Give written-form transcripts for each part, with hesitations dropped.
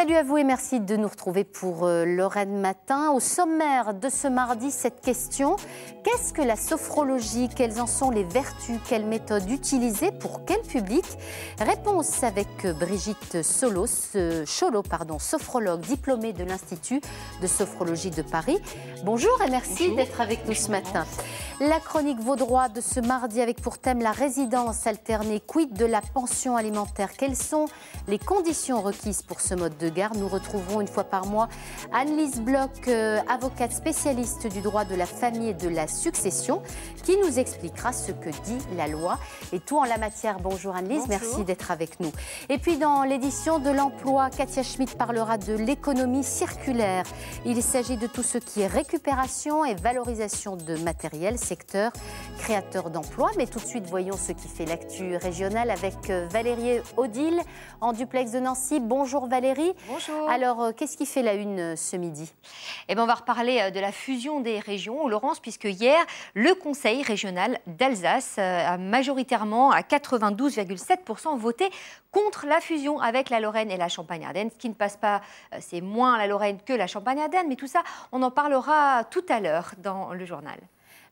Salut à vous et merci de nous retrouver pour Lorraine Matin. Au sommaire de ce mardi, cette question: qu'est-ce que la sophrologie? Quelles en sont les vertus? Quelles méthodes utiliser? Pour quel public? Réponse avec Brigitte Cholo, sophrologue diplômée de l'Institut de sophrologie de Paris. Bonjour et merci d'être avec nous ce matin. La chronique Vaudrois de ce mardi avec pour thème la résidence alternée. Quid de la pension alimentaire? Quelles sont les conditions requises pour ce mode de garde? Nous retrouverons une fois par mois Anne-Lise Bloch, avocate spécialiste du droit de la famille et de la succession, qui nous expliquera ce que dit la loi et tout en la matière. Bonjour Anne-Lise, merci d'être avec nous. Et puis dans l'édition de l'emploi, Katia Schmitt parlera de l'économie circulaire. Il s'agit de tout ce qui est récupération et valorisation de matériel, secteur créateur d'emplois. Mais tout de suite, voyons ce qui fait l'actu régionale avec Valérie Odile en duplex de Nancy. Bonjour Valérie. Bonjour. Alors, qu'est-ce qui fait la une ce midi? Eh bien, on va reparler de la fusion des régions, Laurence, puisque hier, le Conseil régional d'Alsace a majoritairement, à 92,7%, voté contre la fusion avec la Lorraine et la Champagne-Ardenne. Ce qui ne passe pas, c'est moins la Lorraine que la Champagne-Ardenne, mais tout ça, on en parlera tout à l'heure dans le journal.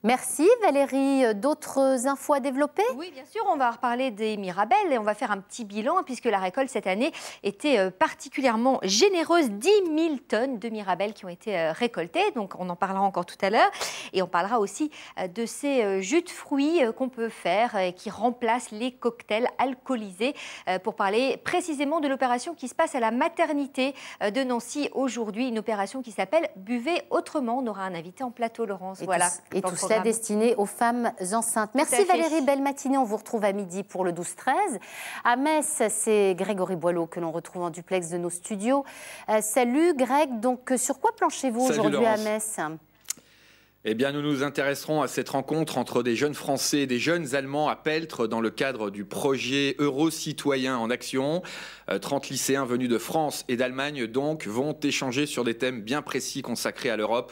Merci Valérie. D'autres infos à développer? Oui, bien sûr, on va reparler des Mirabelles et on va faire un petit bilan puisque la récolte cette année était particulièrement généreuse. 10 000 tonnes de Mirabelles qui ont été récoltées, donc on en parlera encore tout à l'heure. Et on parlera aussi de ces jus de fruits qu'on peut faire et qui remplacent les cocktails alcoolisés, pour parler précisément de l'opération qui se passe à la maternité de Nancy aujourd'hui, une opération qui s'appelle Buvez autrement. On aura un invité en plateau, Laurence. Et tout cela destiné aux femmes enceintes. Merci Valérie, belle matinée. On vous retrouve à midi pour le 12-13. À Metz, c'est Grégory Boileau que l'on retrouve en duplex de nos studios. Salut Greg, donc sur quoi planchez-vous aujourd'hui à Metz ? Eh bien, nous nous intéresserons à cette rencontre entre des jeunes Français et des jeunes Allemands à Peltre dans le cadre du projet Euro-Citoyen en Action. 30 lycéens venus de France et d'Allemagne donc vont échanger sur des thèmes bien précis consacrés à l'Europe,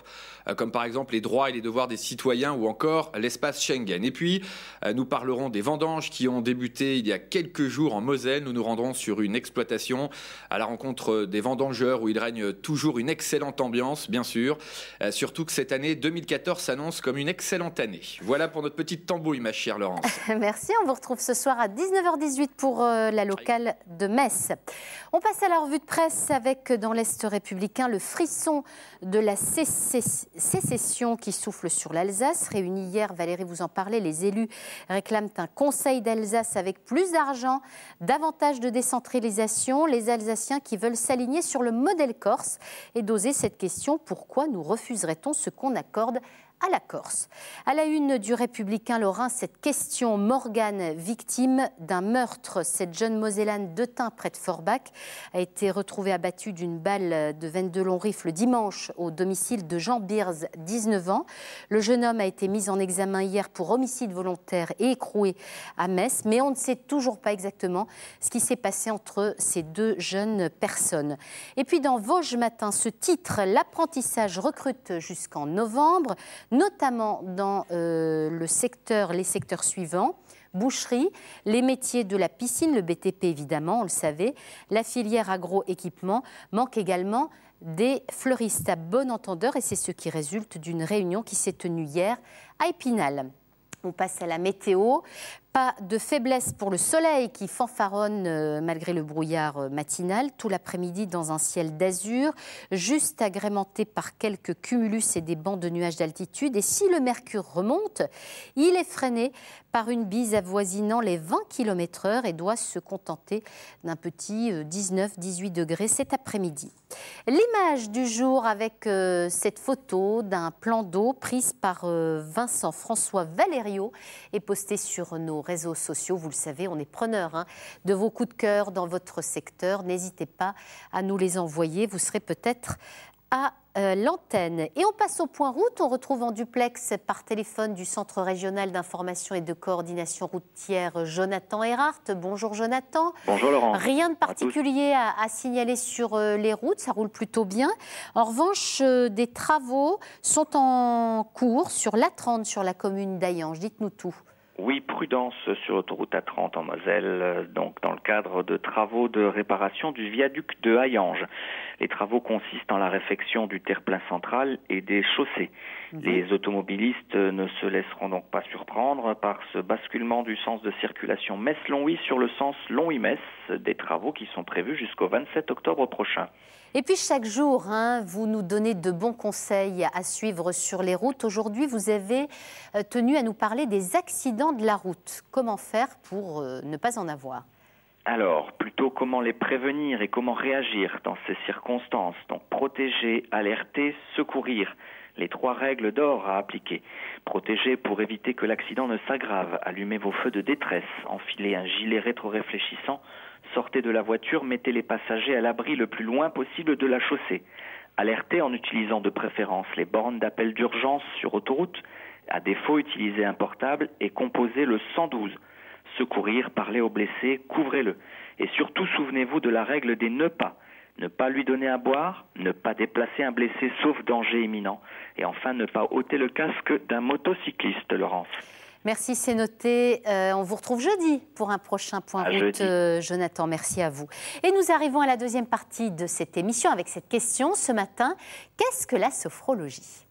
comme par exemple les droits et les devoirs des citoyens ou encore l'espace Schengen. Et puis, nous parlerons des vendanges qui ont débuté il y a quelques jours en Moselle. Nous nous rendrons sur une exploitation à la rencontre des vendangeurs où il règne toujours une excellente ambiance, bien sûr. Surtout que cette année 2014 s'annonce comme une excellente année. Voilà pour notre petite tambouille, ma chère Laurence. Merci, on vous retrouve ce soir à 19h18 pour la locale de Metz. On passe à la revue de presse avec, dans l'Est républicain, le frisson de la sécession qui souffle sur l'Alsace. Réunis hier, Valérie vous en parlait, les élus réclament un conseil d'Alsace avec plus d'argent, davantage de décentralisation. Les Alsaciens qui veulent s'aligner sur le modèle corse et d'oser cette question: pourquoi nous refuserait-on ce qu'on accorde à la Corse? À la une du Républicain lorrain, cette question: Morgane, victime d'un meurtre. Cette jeune Mosellane d'Eutun, près de Forbach, a été retrouvée abattue d'une balle de 22 longs rifles dimanche au domicile de Jean Beers, 19 ans. Le jeune homme a été mis en examen hier pour homicide volontaire et écroué à Metz, mais on ne sait toujours pas exactement ce qui s'est passé entre ces deux jeunes personnes. Et puis dans Vosges Matin, ce titre: l'apprentissage recrute jusqu'en novembre, notamment dans les secteurs suivants: boucherie, les métiers de la piscine, le BTP évidemment, on le savait, la filière agro-équipement, manque également des fleuristes à bon entendeur, et c'est ce qui résulte d'une réunion qui s'est tenue hier à Épinal. On passe à la météo. Pas de faiblesse pour le soleil qui fanfaronne malgré le brouillard matinal. Tout l'après-midi dans un ciel d'azur, juste agrémenté par quelques cumulus et des bancs de nuages d'altitude. Et si le mercure remonte, il est freiné par une bise avoisinant les 20 km/h et doit se contenter d'un petit 19-18 degrés cet après-midi. L'image du jour avec cette photo d'un plan d'eau prise par Vincent François Valerio est postée sur nos réseaux sociaux. Vous le savez, on est preneur de vos coups de cœur dans votre secteur. N'hésitez pas à nous les envoyer. Vous serez peut-être à l'antenne. Et on passe au point route. On retrouve en duplex par téléphone du Centre régional d'information et de coordination routière Jonathan Erhardt. Bonjour Jonathan. Bonjour Laurent. Rien de particulier à signaler sur les routes, ça roule plutôt bien. En revanche, des travaux sont en cours sur l'A30, sur la commune d'Ayange. Dites-nous tout. Oui, prudence sur l'autoroute A30 en Moselle, donc dans le cadre de travaux de réparation du viaduc de Hayange. Les travaux consistent en la réfection du terre-plein central et des chaussées. Les automobilistes ne se laisseront donc pas surprendre par ce basculement du sens de circulation Metz-Longwy sur le sens Longwy-Metz, des travaux qui sont prévus jusqu'au 27 octobre prochain. Et puis chaque jour, vous nous donnez de bons conseils à suivre sur les routes. Aujourd'hui, vous avez tenu à nous parler des accidents de la route. Comment faire pour ne pas en avoir ? Alors, plutôt comment les prévenir et comment réagir dans ces circonstances. Donc protéger, alerter, secourir. Les 3 règles d'or à appliquer. Protéger pour éviter que l'accident ne s'aggrave. Allumez vos feux de détresse. Enfilez un gilet rétro-réfléchissant. Sortez de la voiture, mettez les passagers à l'abri le plus loin possible de la chaussée. Alertez en utilisant de préférence les bornes d'appel d'urgence sur autoroute. À défaut, utilisez un portable et composez le 112. Secourir, parler aux blessés, couvrez-le. Et surtout, souvenez-vous de la règle des ne pas. Ne pas lui donner à boire, ne pas déplacer un blessé sauf danger imminent. Et enfin, ne pas ôter le casque d'un motocycliste, Laurence. Merci, c'est noté. On vous retrouve jeudi pour un prochain point route. Jonathan, merci à vous. Et nous arrivons à la deuxième partie de cette émission avec cette question ce matin. Qu'est-ce que la sophrologie ?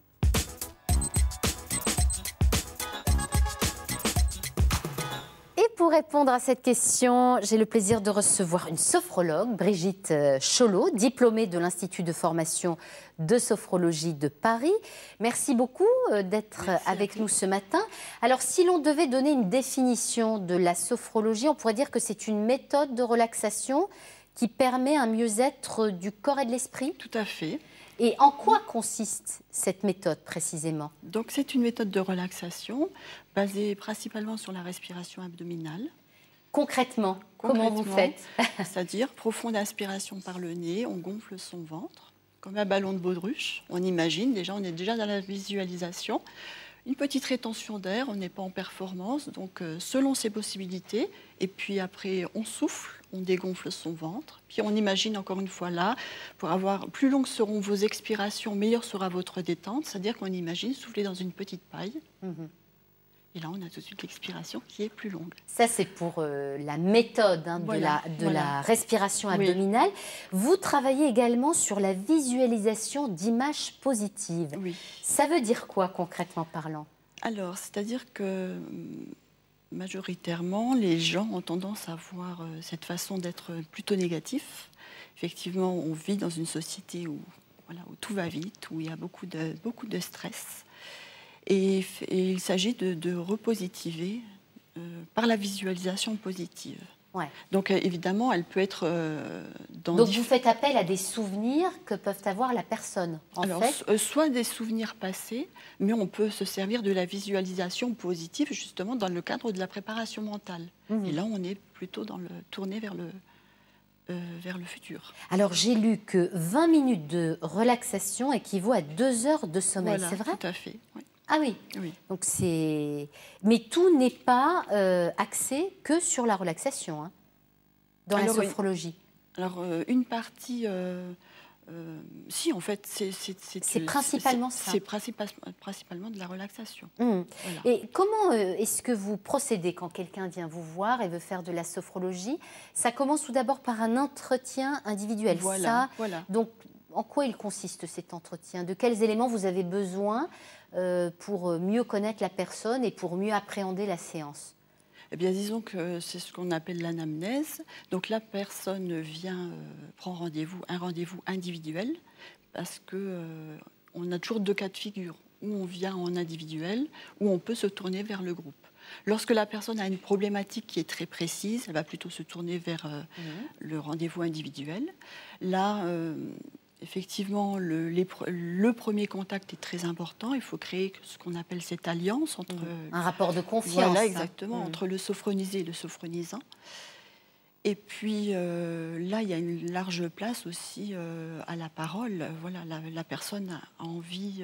Et pour répondre à cette question, j'ai le plaisir de recevoir une sophrologue, Brigitte Cholot, diplômée de l'Institut de formation de sophrologie de Paris. Merci beaucoup d'être avec nous ce matin. Alors, si l'on devait donner une définition de la sophrologie, on pourrait dire que c'est une méthode de relaxation qui permet un mieux-être du corps et de l'esprit ? Tout à fait. Et en quoi consiste cette méthode précisément ? Donc c'est une méthode de relaxation basée principalement sur la respiration abdominale. Concrètement, comment vous faites ? C'est-à-dire profonde inspiration par le nez, on gonfle son ventre comme un ballon de baudruche. On imagine, déjà, on est déjà dans la visualisation. Une petite rétention d'air, on n'est pas en performance, donc selon ses possibilités. Et puis après, on souffle, on dégonfle son ventre. Puis on imagine encore une fois là, pour avoir plus longues seront vos expirations, meilleure sera votre détente. C'est-à-dire qu'on imagine souffler dans une petite paille. Et là, on a tout de suite l'expiration qui est plus longue. Ça, c'est pour la méthode de la respiration abdominale. Vous travaillez également sur la visualisation d'images positives. Oui. Ça veut dire quoi, concrètement parlant ? Alors, c'est-à-dire que majoritairement, les gens ont tendance à voir cette façon d'être plutôt négatif. Effectivement, on vit dans une société où tout va vite, où il y a beaucoup de stress. Et il s'agit de repositiver par la visualisation positive. Ouais. Donc évidemment, elle peut être Donc vous faites appel à des souvenirs que peuvent avoir la personne, soit des souvenirs passés, mais on peut se servir de la visualisation positive justement dans le cadre de la préparation mentale. Et là, on est plutôt tourné vers le futur. Alors j'ai lu que 20 minutes de relaxation équivaut à 2 heures de sommeil, c'est vrai ? Tout à fait, oui. Ah oui. Donc mais tout n'est pas axé que sur la relaxation dans la sophrologie. Alors une partie, si en fait c'est principalement ça. C'est principalement de la relaxation. Voilà. Et comment est-ce que vous procédez quand quelqu'un vient vous voir et veut faire de la sophrologie ? Ça commence tout d'abord par un entretien individuel. Voilà. Donc en quoi il consiste cet entretien ? De quels éléments vous avez besoin pour mieux connaître la personne et pour mieux appréhender la séance ? Eh bien, disons que c'est ce qu'on appelle l'anamnèse. Donc, la personne vient, prend un rendez-vous individuel, parce qu'on a toujours 2 cas de figure, où on vient en individuel, où on peut se tourner vers le groupe. Lorsque la personne a une problématique qui est très précise, elle va plutôt se tourner vers le rendez-vous individuel. Là, effectivement, le premier contact est très important. Il faut créer ce qu'on appelle cette alliance entre... un rapport de confiance. Voilà, exactement, entre le sophronisé et le sophronisant. Et puis, là, il y a une large place aussi à la parole. Voilà, la personne a envie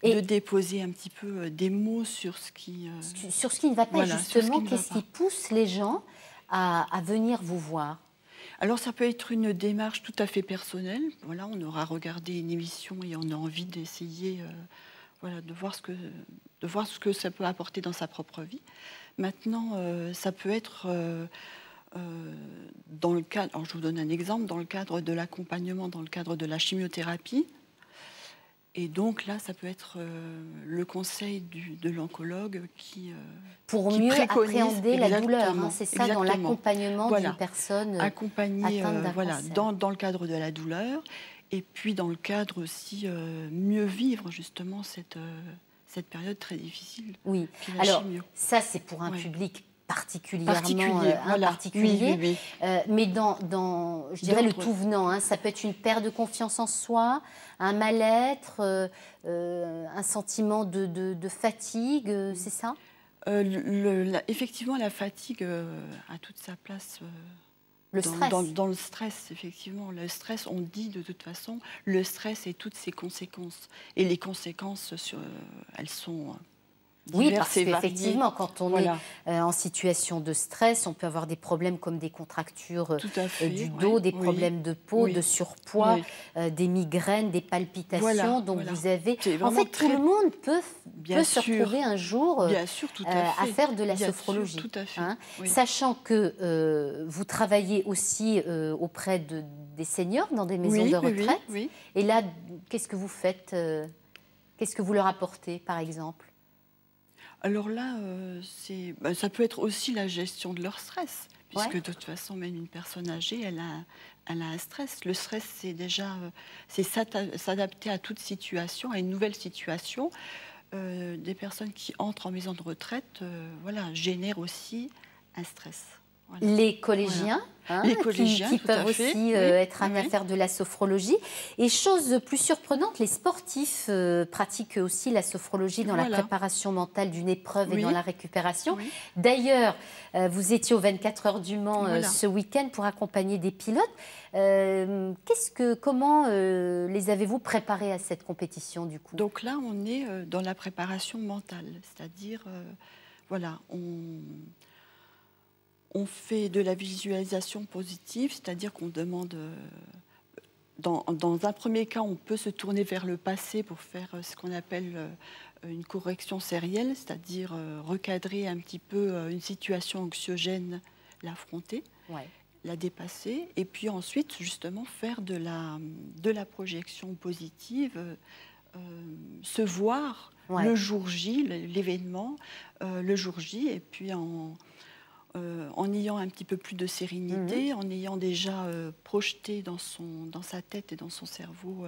de déposer un petit peu des mots sur ce qui... sur ce qui ne va pas, justement. Qu'est-ce qui pousse les gens à venir vous voir ? Alors, ça peut être une démarche tout à fait personnelle. Voilà, on aura regardé une émission et on a envie d'essayer voilà, de voir ce que ça peut apporter dans sa propre vie. Maintenant, ça peut être dans le cadre, alors je vous donne un exemple, dans le cadre de l'accompagnement, dans le cadre de la chimiothérapie. Et donc là, ça peut être le conseil de l'oncologue pour qui mieux préconise, appréhender la douleur, hein, c'est ça, dans exactement. l'accompagnement Voilà. d'une personne accompagner atteinte d'un voilà, cancer. dans le cadre de la douleur, et puis dans le cadre aussi mieux vivre justement cette période très difficile. Oui, qu'est la alors chimio. ça c'est pour un Ouais. public particulièrement voilà. particulier. Oui, oui, oui. Mais je dirais le D'autres. tout venant, hein, ça peut être une perte de confiance en soi, un mal-être, un sentiment de fatigue, c'est ça? Effectivement, la fatigue a toute sa place Le stress. dans le stress, effectivement. Le stress, on dit de toute façon, le stress et toutes ses conséquences. Et les conséquences, elles sont Oui, diverses parce et variées. qu'effectivement, quand on Voilà. est en situation de stress, on peut avoir des problèmes comme des contractures Tout à fait, du ouais. dos, des Oui. problèmes de peau, Oui. de surpoids, Oui. des migraines, des palpitations. Voilà, Donc voilà. vous avez... C'est En vraiment fait, tout le monde peut Bien se sûr. retrouver un jour Bien sûr, tout à fait. faire de la Bien sûr, sophrologie. tout à fait. hein. Oui. Sachant que vous travaillez aussi auprès des seniors dans des maisons Oui, de oui, oui, retraite. oui. Et là, qu'est-ce que vous faites Qu'est-ce que vous leur apportez, par exemple? Alors là, ça peut être aussi la gestion de leur stress, puisque Ouais. de toute façon, même une personne âgée, elle a un stress. Le stress, c'est déjà s'adapter à toute situation, à une nouvelle situation. Des personnes qui entrent en maison de retraite, voilà, génèrent aussi un stress. Voilà. Les collégiens, hein, Les collégiens, qui tout à peuvent fait. aussi Oui, être amenés oui. à faire de la sophrologie. Et chose plus surprenante, les sportifs pratiquent aussi la sophrologie dans la Voilà. préparation mentale d'une épreuve et Oui. dans la récupération. Oui. D'ailleurs, vous étiez aux 24 heures du Mans Voilà. ce week-end pour accompagner des pilotes. Comment les avez-vous préparés à cette compétition du coup? Donc là, on est dans la préparation mentale, c'est-à-dire, voilà, on fait de la visualisation positive, c'est-à-dire qu'on demande, dans un premier cas, on peut se tourner vers le passé pour faire ce qu'on appelle une correction sérielle, c'est-à-dire recadrer un petit peu une situation anxiogène, l'affronter, Ouais. la dépasser, et puis ensuite, justement, faire de la projection positive, se voir Ouais. le jour J, l'événement, le jour J, et puis en ayant un petit peu plus de sérénité, en ayant déjà projeté dans sa tête et dans son cerveau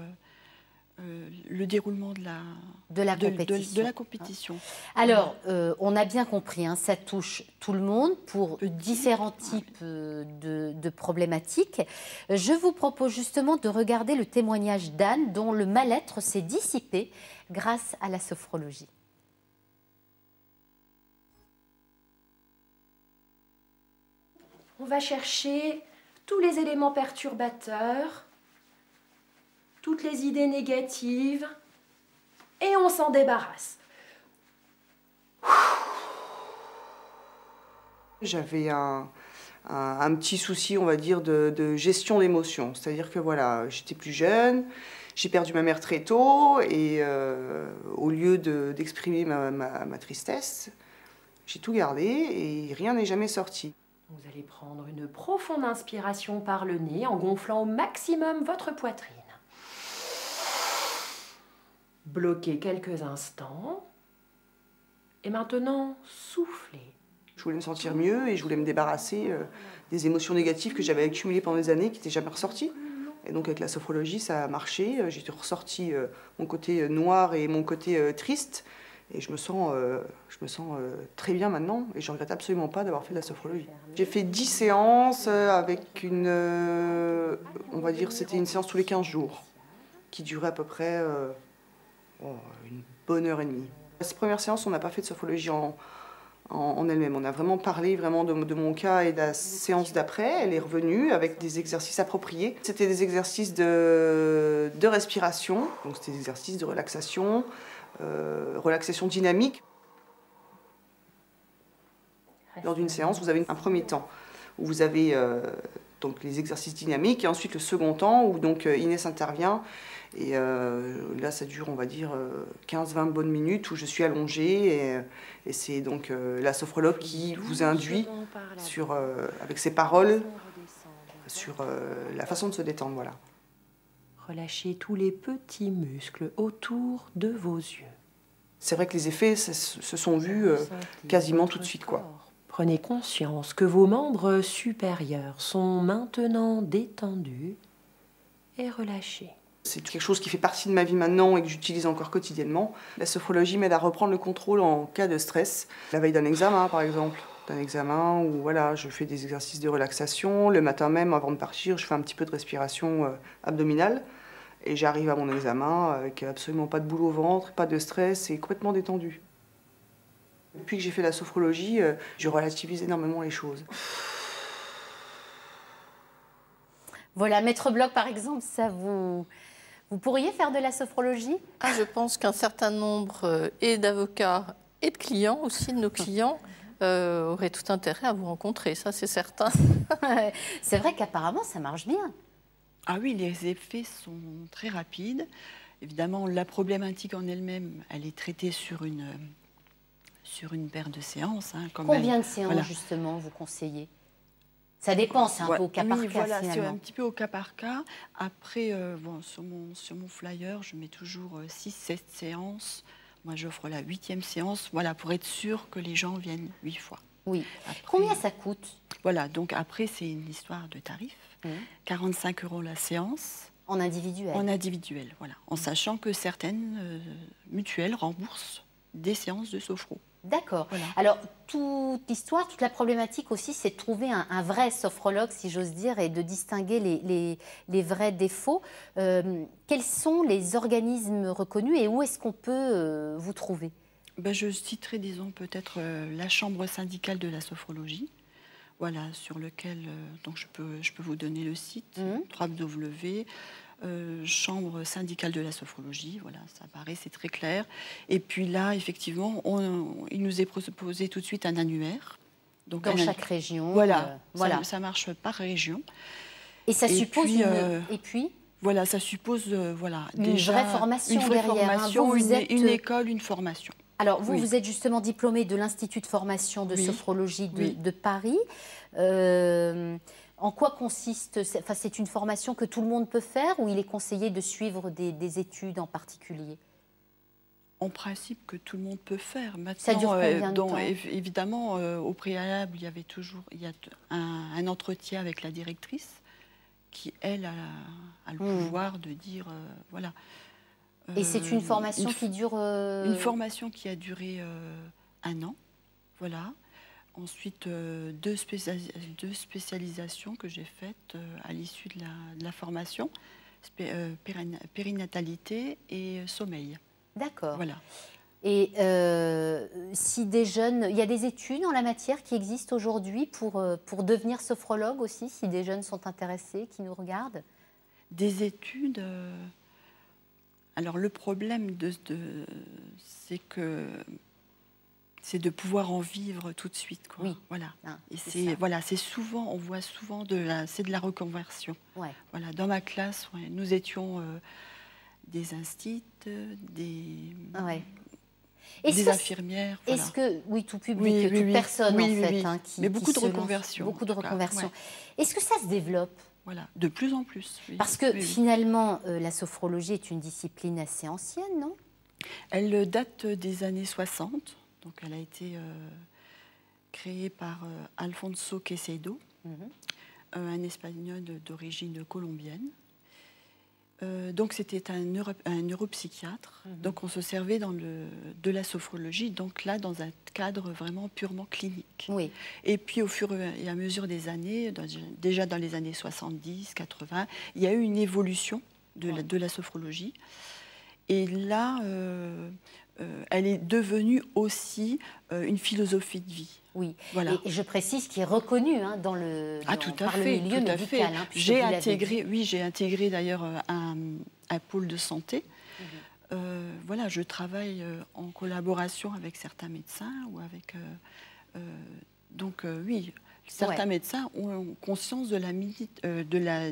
le déroulement de la compétition. Alors, on a bien compris, hein, ça touche tout le monde pour Petit, différents types de problématiques. Je vous propose justement de regarder le témoignage d'Anne, dont le mal-être s'est dissipé grâce à la sophrologie. On va chercher tous les éléments perturbateurs, toutes les idées négatives, et on s'en débarrasse. J'avais un petit souci, on va dire, de gestion d'émotions. C'est-à-dire que voilà, j'étais plus jeune, j'ai perdu ma mère très tôt, et au lieu d'exprimer ma tristesse, j'ai tout gardé et rien n'est jamais sorti. Vous allez prendre une profonde inspiration par le nez en gonflant au maximum votre poitrine. Bloquez quelques instants. Et maintenant, soufflez. Je voulais me sentir mieux et je voulais me débarrasser des émotions négatives que j'avais accumulées pendant des années qui n'étaient jamais ressorties. Et donc avec la sophrologie, ça a marché. J'ai ressorti mon côté noir et mon côté triste. Et je me sens très bien maintenant et je ne regrette absolument pas d'avoir fait de la sophrologie. J'ai fait 10 séances avec on va dire, c'était une séance tous les 15 jours qui durait à peu près une bonne heure et demie. Cette première séance, on n'a pas fait de sophrologie en elle-même. On a vraiment parlé de mon cas et de la séance d'après. Elle est revenue avec des exercices appropriés. C'était des exercices de respiration, donc c'était des exercices de relaxation. Relaxation dynamique. Lors d'une séance, vous avez un premier temps où vous avez donc les exercices dynamiques, et ensuite le second temps où donc Inès intervient. Et là, ça dure, on va dire, 15-20 bonnes minutes où je suis allongée. Et c'est donc la sophrologue qui vous induit sur, avec ses paroles sur la façon de se détendre. Voilà. Relâchez tous les petits muscles autour de vos yeux. C'est vrai que les effets se sont vus quasiment tout de suite, quoi. Prenez conscience que vos membres supérieurs sont maintenant détendus et relâchés. C'est quelque chose qui fait partie de ma vie maintenant et que j'utilise encore quotidiennement. La sophrologie m'aide à reprendre le contrôle en cas de stress. La veille d'un examen, par exemple. D'un examen où voilà, je fais des exercices de relaxation. Le matin même, avant de partir, je fais un petit peu de respiration abdominale. Et j'arrive à mon examen avec absolument pas de boule au ventre, pas de stress et complètement détendu. Depuis que j'ai fait la sophrologie, je relativise énormément les choses. Voilà, Maître Bloch, par exemple, ça vous pourriez faire de la sophrologie? Je pense qu'un certain nombre et d'avocats et de clients, aussi de nos clients, auraient tout intérêt à vous rencontrer, ça c'est certain. C'est vrai qu'apparemment, ça marche bien. Ah oui, les effets sont très rapides. Évidemment, la problématique en elle-même, elle est traitée sur une paire de séances. Combien de séances, justement, vous conseillez? Ça dépend, c'est un peu au cas par cas, voilà, c'est finalement. un petit peu au cas par cas. Après, sur mon flyer, je mets toujours 6-7 séances. Moi, j'offre la 8e séance, voilà, pour être sûr que les gens viennent 8 fois. Oui. Après, combien ça coûte? Voilà, donc après, c'est une histoire de tarif. 45 € la séance. En individuel? En individuel, voilà. En sachant que certaines mutuelles remboursent des séances de sophro. D'accord. Voilà. Alors, toute l'histoire, toute la problématique aussi, c'est de trouver un vrai sophrologue, si j'ose dire, et de distinguer les vrais défauts. Quels sont les organismes reconnus et où est-ce qu'on peut vous trouver? Je citerai, disons, peut-être la Chambre syndicale de la sophrologie, voilà, sur lequel donc je peux vous donner le site, www. Chambre syndicale de la sophrologie, voilà, ça paraît, c'est très clair. Et puis là, effectivement, il nous est proposé tout de suite un annuaire. Donc dans chaque région. Voilà, voilà. Ça marche par région. Et ça suppose puis, Et puis voilà, ça suppose voilà, une déjà vraie formation une vraie derrière. formation, Vous êtes... une école, une formation. Alors, vous êtes justement diplômé de l'Institut de formation de sophrologie de Paris. En quoi consiste... Enfin, c'est une formation que tout le monde peut faire ou il est conseillé de suivre des études en particulier? En principe, que tout le monde peut faire. Maintenant, ça dure combien de temps? Évidemment, au préalable, il y a un entretien avec la directrice qui, elle, a le pouvoir de dire... voilà. Et c'est une formation qui dure... Une formation qui a duré 1 an, voilà. Ensuite, deux spécialisations que j'ai faites à l'issue de la formation, périnatalité et sommeil. D'accord. Voilà. Et si des jeunes... Il y a des études en la matière qui existent aujourd'hui pour devenir sophrologue aussi, si des jeunes sont intéressés, qui nous regardent? Des études... Alors le problème, c'est de pouvoir en vivre tout de suite, quoi. Oui. Voilà. Et c'est souvent, on voit souvent c'est de la reconversion. Ouais. Voilà. Dans ma classe, nous étions des instits, des infirmières. Voilà. Est-ce que tout public, toute personne en fait, mais beaucoup de reconversion. Beaucoup de reconversion. Est-ce que ça se développe? Voilà, de plus en plus. Parce que finalement, la sophrologie est une discipline assez ancienne, non? Elle date des années 60. Donc elle a été créée par Alfonso Quecedo, un Espagnol d'origine colombienne. Donc c'était un neuropsychiatre. Donc on se servait de la sophrologie, donc là dans un cadre vraiment purement clinique. Oui. Et puis au fur et à mesure des années, déjà dans les années 70, 80, il y a eu une évolution de la sophrologie. Et là, elle est devenue aussi une philosophie de vie. Oui, voilà. Et je précise qu'il est reconnu par le milieu médical. J'ai intégré d'ailleurs un pôle de santé. Voilà, je travaille en collaboration avec certains médecins ou avec... donc oui, Certains médecins ont conscience des limites de la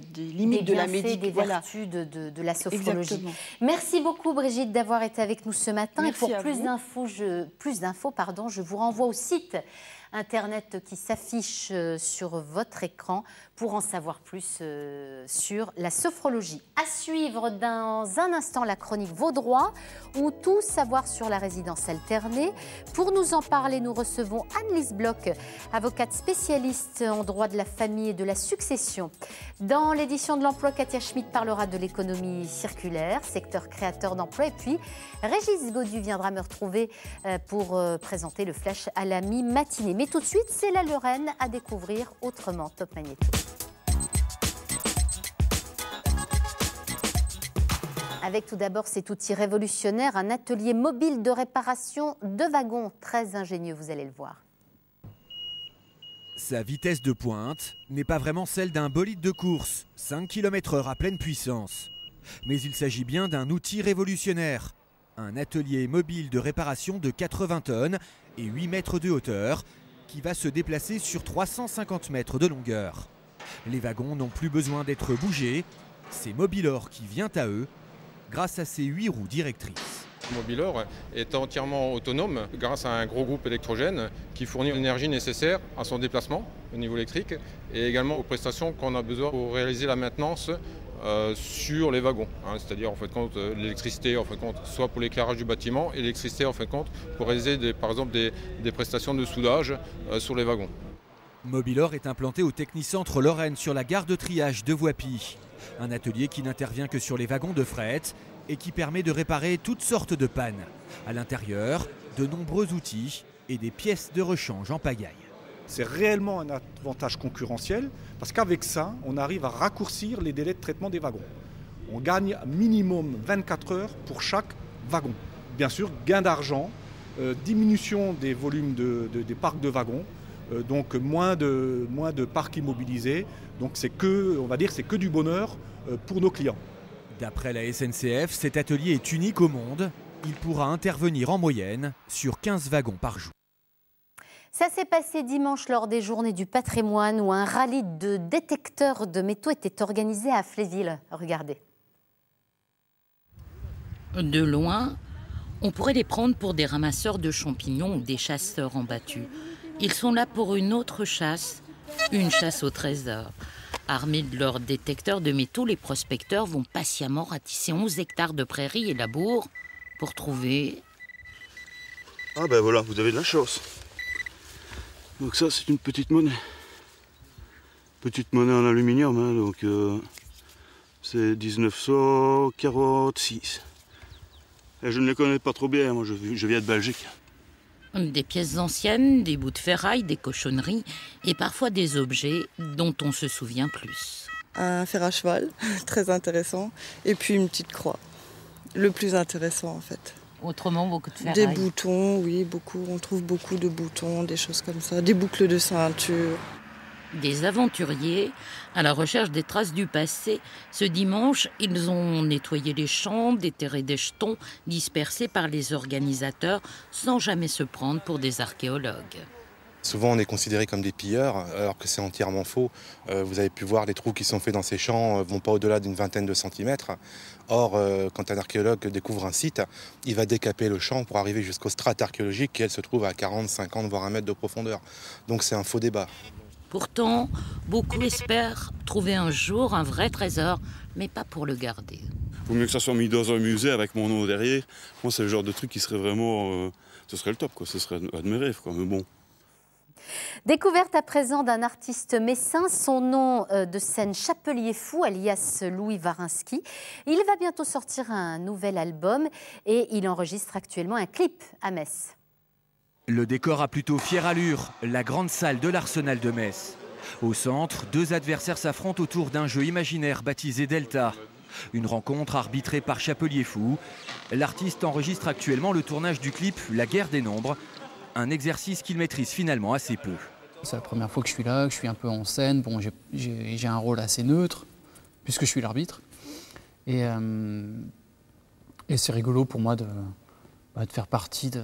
médecine. Des vertus de la sophrologie. Exactement. Merci beaucoup Brigitte d'avoir été avec nous ce matin. Merci et pour à plus vous. d'infos, je vous renvoie au site internet qui s'affiche sur votre écran pour en savoir plus sur la sophrologie. À suivre dans un instant la chronique Vos droits ou tout savoir sur la résidence alternée. Pour nous en parler, nous recevons Anne-Lise Bloch, avocate spécialiste en droit de la famille et de la succession. Dans l'édition de l'emploi, Katia Schmitt parlera de l'économie circulaire, secteur créateur d'emplois. Et puis, Régis Gaudu viendra me retrouver pour présenter le flash à la mi-matinée. Mais tout de suite, c'est la Lorraine à découvrir autrement. Top Magnéto. Avec tout d'abord cet outil révolutionnaire, un atelier mobile de réparation de wagons. Très ingénieux, vous allez le voir. Sa vitesse de pointe n'est pas vraiment celle d'un bolide de course, 5 km/h à pleine puissance. Mais il s'agit bien d'un outil révolutionnaire. Un atelier mobile de réparation de 80 tonnes et 8 mètres de hauteur qui va se déplacer sur 350 mètres de longueur. Les wagons n'ont plus besoin d'être bougés. C'est Mobilor qui vient à eux grâce à ses 8 roues directrices. Mobilor est entièrement autonome grâce à un gros groupe électrogène qui fournit l'énergie nécessaire à son déplacement au niveau électrique et également aux prestations qu'on a besoin pour réaliser la maintenance sur les wagons. C'est-à-dire en fait compte l'électricité soit pour l'éclairage du bâtiment et l'électricité pour réaliser par exemple des prestations de soudage sur les wagons. Mobilor est implanté au Technicentre Lorraine sur la gare de triage de Voipy. Un atelier qui n'intervient que sur les wagons de fret et qui permet de réparer toutes sortes de pannes. À l'intérieur, de nombreux outils et des pièces de rechange en pagaille. C'est réellement un avantage concurrentiel parce qu'avec ça, on arrive à raccourcir les délais de traitement des wagons. On gagne minimum 24 heures pour chaque wagon. Bien sûr, gain d'argent, diminution des volumes des parcs de wagons, donc moins de parcs immobilisés. Donc c'est que du bonheur pour nos clients. D'après la SNCF, cet atelier est unique au monde. Il pourra intervenir en moyenne sur 15 wagons par jour. Ça s'est passé dimanche lors des Journées du patrimoine où un rallye de détecteurs de métaux était organisé à Fléville. Regardez. De loin, on pourrait les prendre pour des ramasseurs de champignons ou des chasseurs en battu. Ils sont là pour une autre chasse, une chasse au trésor. Armés de leurs détecteurs de métaux, les prospecteurs vont patiemment ratisser 11 hectares de prairies et labours pour trouver... Ah ben voilà, vous avez de la chance. Donc ça, c'est une petite monnaie. Petite monnaie en aluminium, hein, donc c'est 1946. Et je ne les connais pas trop bien, moi je viens de Belgique. Des pièces anciennes, des bouts de ferraille, des cochonneries et parfois des objets dont on se souvient plus. Un fer à cheval, très intéressant, et puis une petite croix. Le plus intéressant en fait. Autrement, beaucoup de ferraille. Des boutons, oui, beaucoup. On trouve beaucoup de boutons, des choses comme ça, des boucles de ceinture. Des aventuriers à la recherche des traces du passé. Ce dimanche, ils ont nettoyé les champs, déterré des jetons dispersés par les organisateurs sans jamais se prendre pour des archéologues. Souvent, on est considéré comme des pilleurs, alors que c'est entièrement faux. Vous avez pu voir les trous qui sont faits dans ces champs ne vont pas au-delà d'une vingtaine de centimètres. Or, quand un archéologue découvre un site, il va décaper le champ pour arriver jusqu'aux strates archéologiques qui, elles, se trouvent à 40, 50, voire 1 mètre de profondeur. Donc c'est un faux débat. Pourtant, beaucoup espèrent trouver un jour un vrai trésor, mais pas pour le garder. Il vaut mieux que ça soit mis dans un musée avec mon nom derrière. Moi, c'est le genre de truc qui serait vraiment... ce serait le top, quoi. Ce serait un de mes rêves, quoi. Mais bon. Découverte à présent d'un artiste messin, son nom de scène Chapelier Fou, alias Louis Varinsky. Il va bientôt sortir un nouvel album et il enregistre actuellement un clip à Metz. Le décor a plutôt fière allure, la grande salle de l'Arsenal de Metz. Au centre, 2 adversaires s'affrontent autour d'un jeu imaginaire baptisé Delta. Une rencontre arbitrée par Chapelier Fou. L'artiste enregistre actuellement le tournage du clip La guerre des nombres, un exercice qu'il maîtrise finalement assez peu. C'est la première fois que je suis là, que je suis un peu en scène. Bon, j'ai un rôle assez neutre, puisque je suis l'arbitre. Et c'est rigolo pour moi de faire partie de...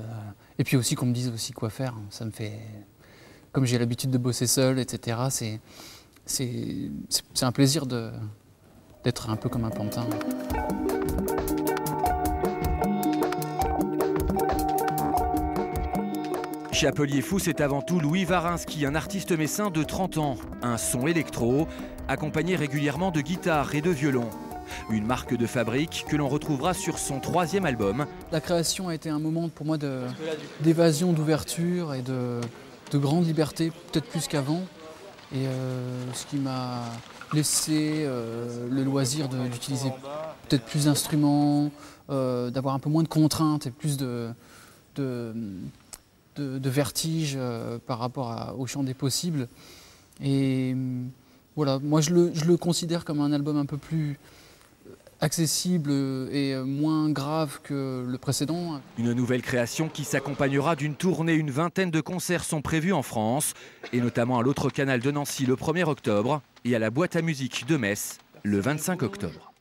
Et puis aussi qu'on me dise aussi quoi faire. Ça me fait comme j'ai l'habitude de bosser seul, etc., c'est un plaisir d'être un peu comme un pantin. Chapelier Fou, c'est avant tout Louis Varinsky, un artiste messin de 30 ans. Un son électro, accompagné régulièrement de guitare et de violon. Une marque de fabrique que l'on retrouvera sur son 3e album. La création a été un moment pour moi d'évasion, d'ouverture et de grande liberté, peut-être plus qu'avant. Et ce qui m'a laissé le loisir d'utiliser peut-être plus d'instruments, d'avoir un peu moins de contraintes et plus de vertige par rapport au champ des possibles. Et voilà, moi je le considère comme un album un peu plus accessible et moins grave que le précédent. Une nouvelle création qui s'accompagnera d'une tournée. Une vingtaine de concerts sont prévus en France, et notamment à l'autre canal de Nancy le 1er octobre et à la boîte à musique de Metz le 25 octobre.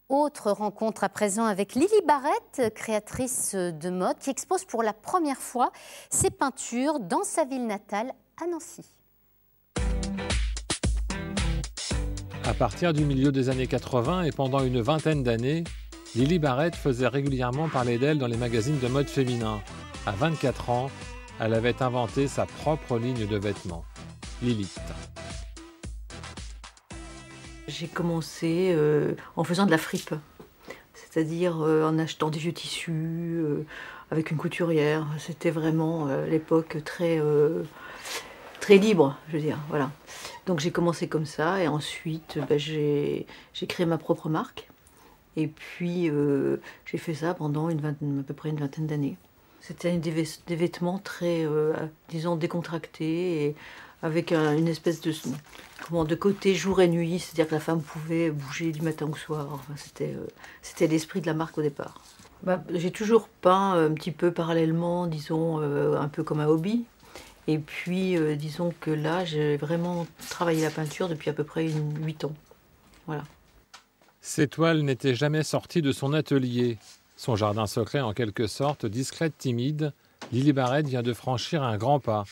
Autre rencontre à présent avec Lily Barrett, créatrice de mode, qui expose pour la première fois ses peintures dans sa ville natale, à Nancy. À partir du milieu des années 80 et pendant une vingtaine d'années, Lily Barrett faisait régulièrement parler d'elle dans les magazines de mode féminin. À 24 ans, elle avait inventé sa propre ligne de vêtements, Lilith. J'ai commencé en faisant de la fripe, c'est-à-dire en achetant des vieux tissus, avec une couturière. C'était vraiment l'époque très libre, je veux dire, voilà. Donc j'ai commencé comme ça et ensuite j'ai créé ma propre marque. Et puis j'ai fait ça pendant à peu près une vingtaine d'années. C'était des vêtements très, disons, décontractés et avec une espèce de côté jour et nuit, c'est-à-dire que la femme pouvait bouger du matin au soir. Enfin, c'était l'esprit de la marque au départ. J'ai toujours peint un petit peu parallèlement, disons, un peu comme un hobby. Et puis, disons que là, j'ai vraiment travaillé la peinture depuis à peu près 8 ans. Voilà. Ces toiles n'étaient jamais sorties de son atelier. Son jardin secret, en quelque sorte, discrète, timide, Lily Barrett vient de franchir un grand pas.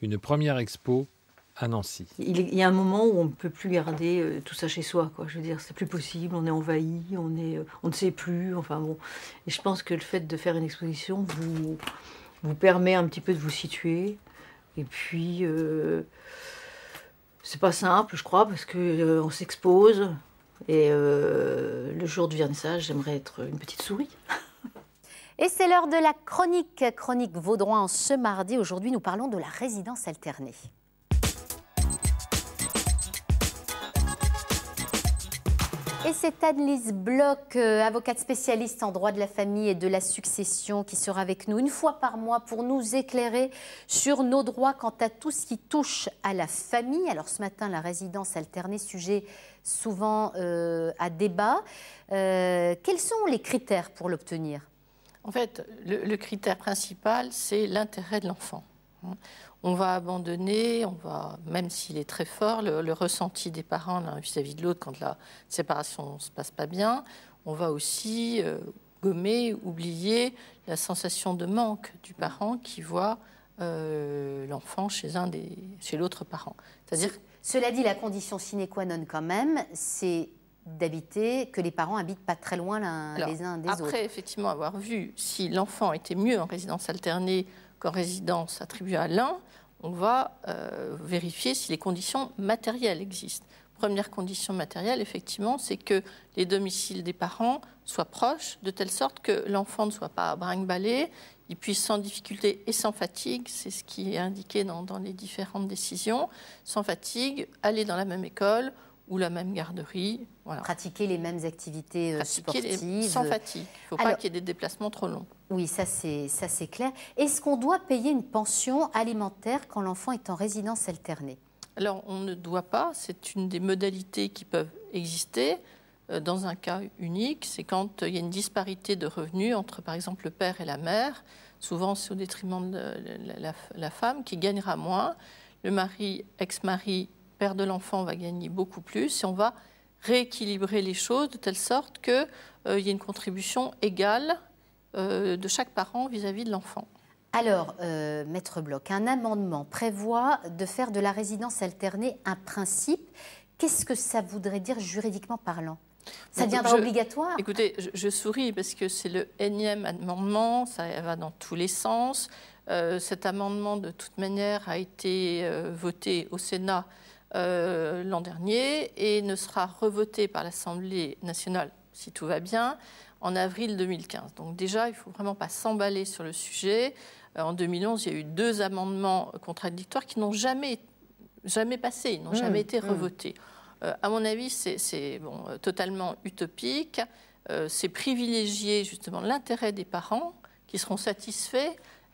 Une première expo à Nancy. Il y a un moment où on ne peut plus garder tout ça chez soi, quoi. Je veux dire, c'est plus possible, on est envahi, on ne sait plus, enfin bon. Et je pense que le fait de faire une exposition vous permet un petit peu de vous situer. Et puis, c'est pas simple, je crois, parce qu'on s'expose. Et le jour du vernissage, j'aimerais être une petite souris. Et c'est l'heure de la chronique Vaudroin en ce mardi. Aujourd'hui, nous parlons de la résidence alternée. Et c'est Anne-Lise Bloch, avocate spécialiste en droit de la famille et de la succession, qui sera avec nous une fois par mois pour nous éclairer sur nos droits quant à tout ce qui touche à la famille. Alors ce matin, la résidence alternée, sujet souvent à débat. Quels sont les critères pour l'obtenir ? En fait, le critère principal, c'est l'intérêt de l'enfant. On va abandonner, même s'il est très fort, le ressenti des parents l'un vis-à-vis de l'autre quand la séparation ne se passe pas bien. On va aussi gommer, oublier la sensation de manque du parent qui voit l'enfant chez l'autre parent. C'est-à-dire, cela dit, la condition sine qua non quand même, c'est d'habiter, que les parents habitent pas très loin les uns des autres. Après, effectivement, avoir vu si l'enfant était mieux en résidence alternée qu'en résidence attribuée à l'un, on va vérifier si les conditions matérielles existent. Première condition matérielle, effectivement, c'est que les domiciles des parents soient proches, de telle sorte que l'enfant ne soit pas brinque-ballé, il puisse sans difficulté et sans fatigue, c'est ce qui est indiqué dans les différentes décisions, sans fatigue, aller dans la même école ou la même garderie. Voilà. Pratiquer les mêmes activités sportives. Sans fatigue. Il ne faut pas qu'il y ait des déplacements trop longs. Oui, ça c'est clair. Est-ce qu'on doit payer une pension alimentaire quand l'enfant est en résidence alternée ? Alors, on ne doit pas. C'est une des modalités qui peuvent exister. Dans un cas unique, c'est quand il y a une disparité de revenus entre, par exemple, le père et la mère. Souvent, c'est au détriment de la femme qui gagnera moins. Le mari, ex-mari, père de l'enfant va gagner beaucoup plus et on va rééquilibrer les choses de telle sorte qu'il y ait une contribution égale de chaque parent vis-à-vis de l'enfant. Alors, Maître Bloch, un amendement prévoit de faire de la résidence alternée un principe. Qu'est-ce que ça voudrait dire juridiquement parlant? Ça deviendra obligatoire? Écoutez, je souris parce que c'est le énième amendement, ça va dans tous les sens. Cet amendement, de toute manière, a été voté au Sénat l'an dernier et ne sera revoté par l'Assemblée nationale, si tout va bien, en avril 2015. Donc déjà, il ne faut vraiment pas s'emballer sur le sujet. En 2011, il y a eu 2 amendements contradictoires qui n'ont jamais passé, ils n'ont jamais été revotés. À mon avis, c'est totalement utopique. C'est privilégier justement l'intérêt des parents qui seront satisfaits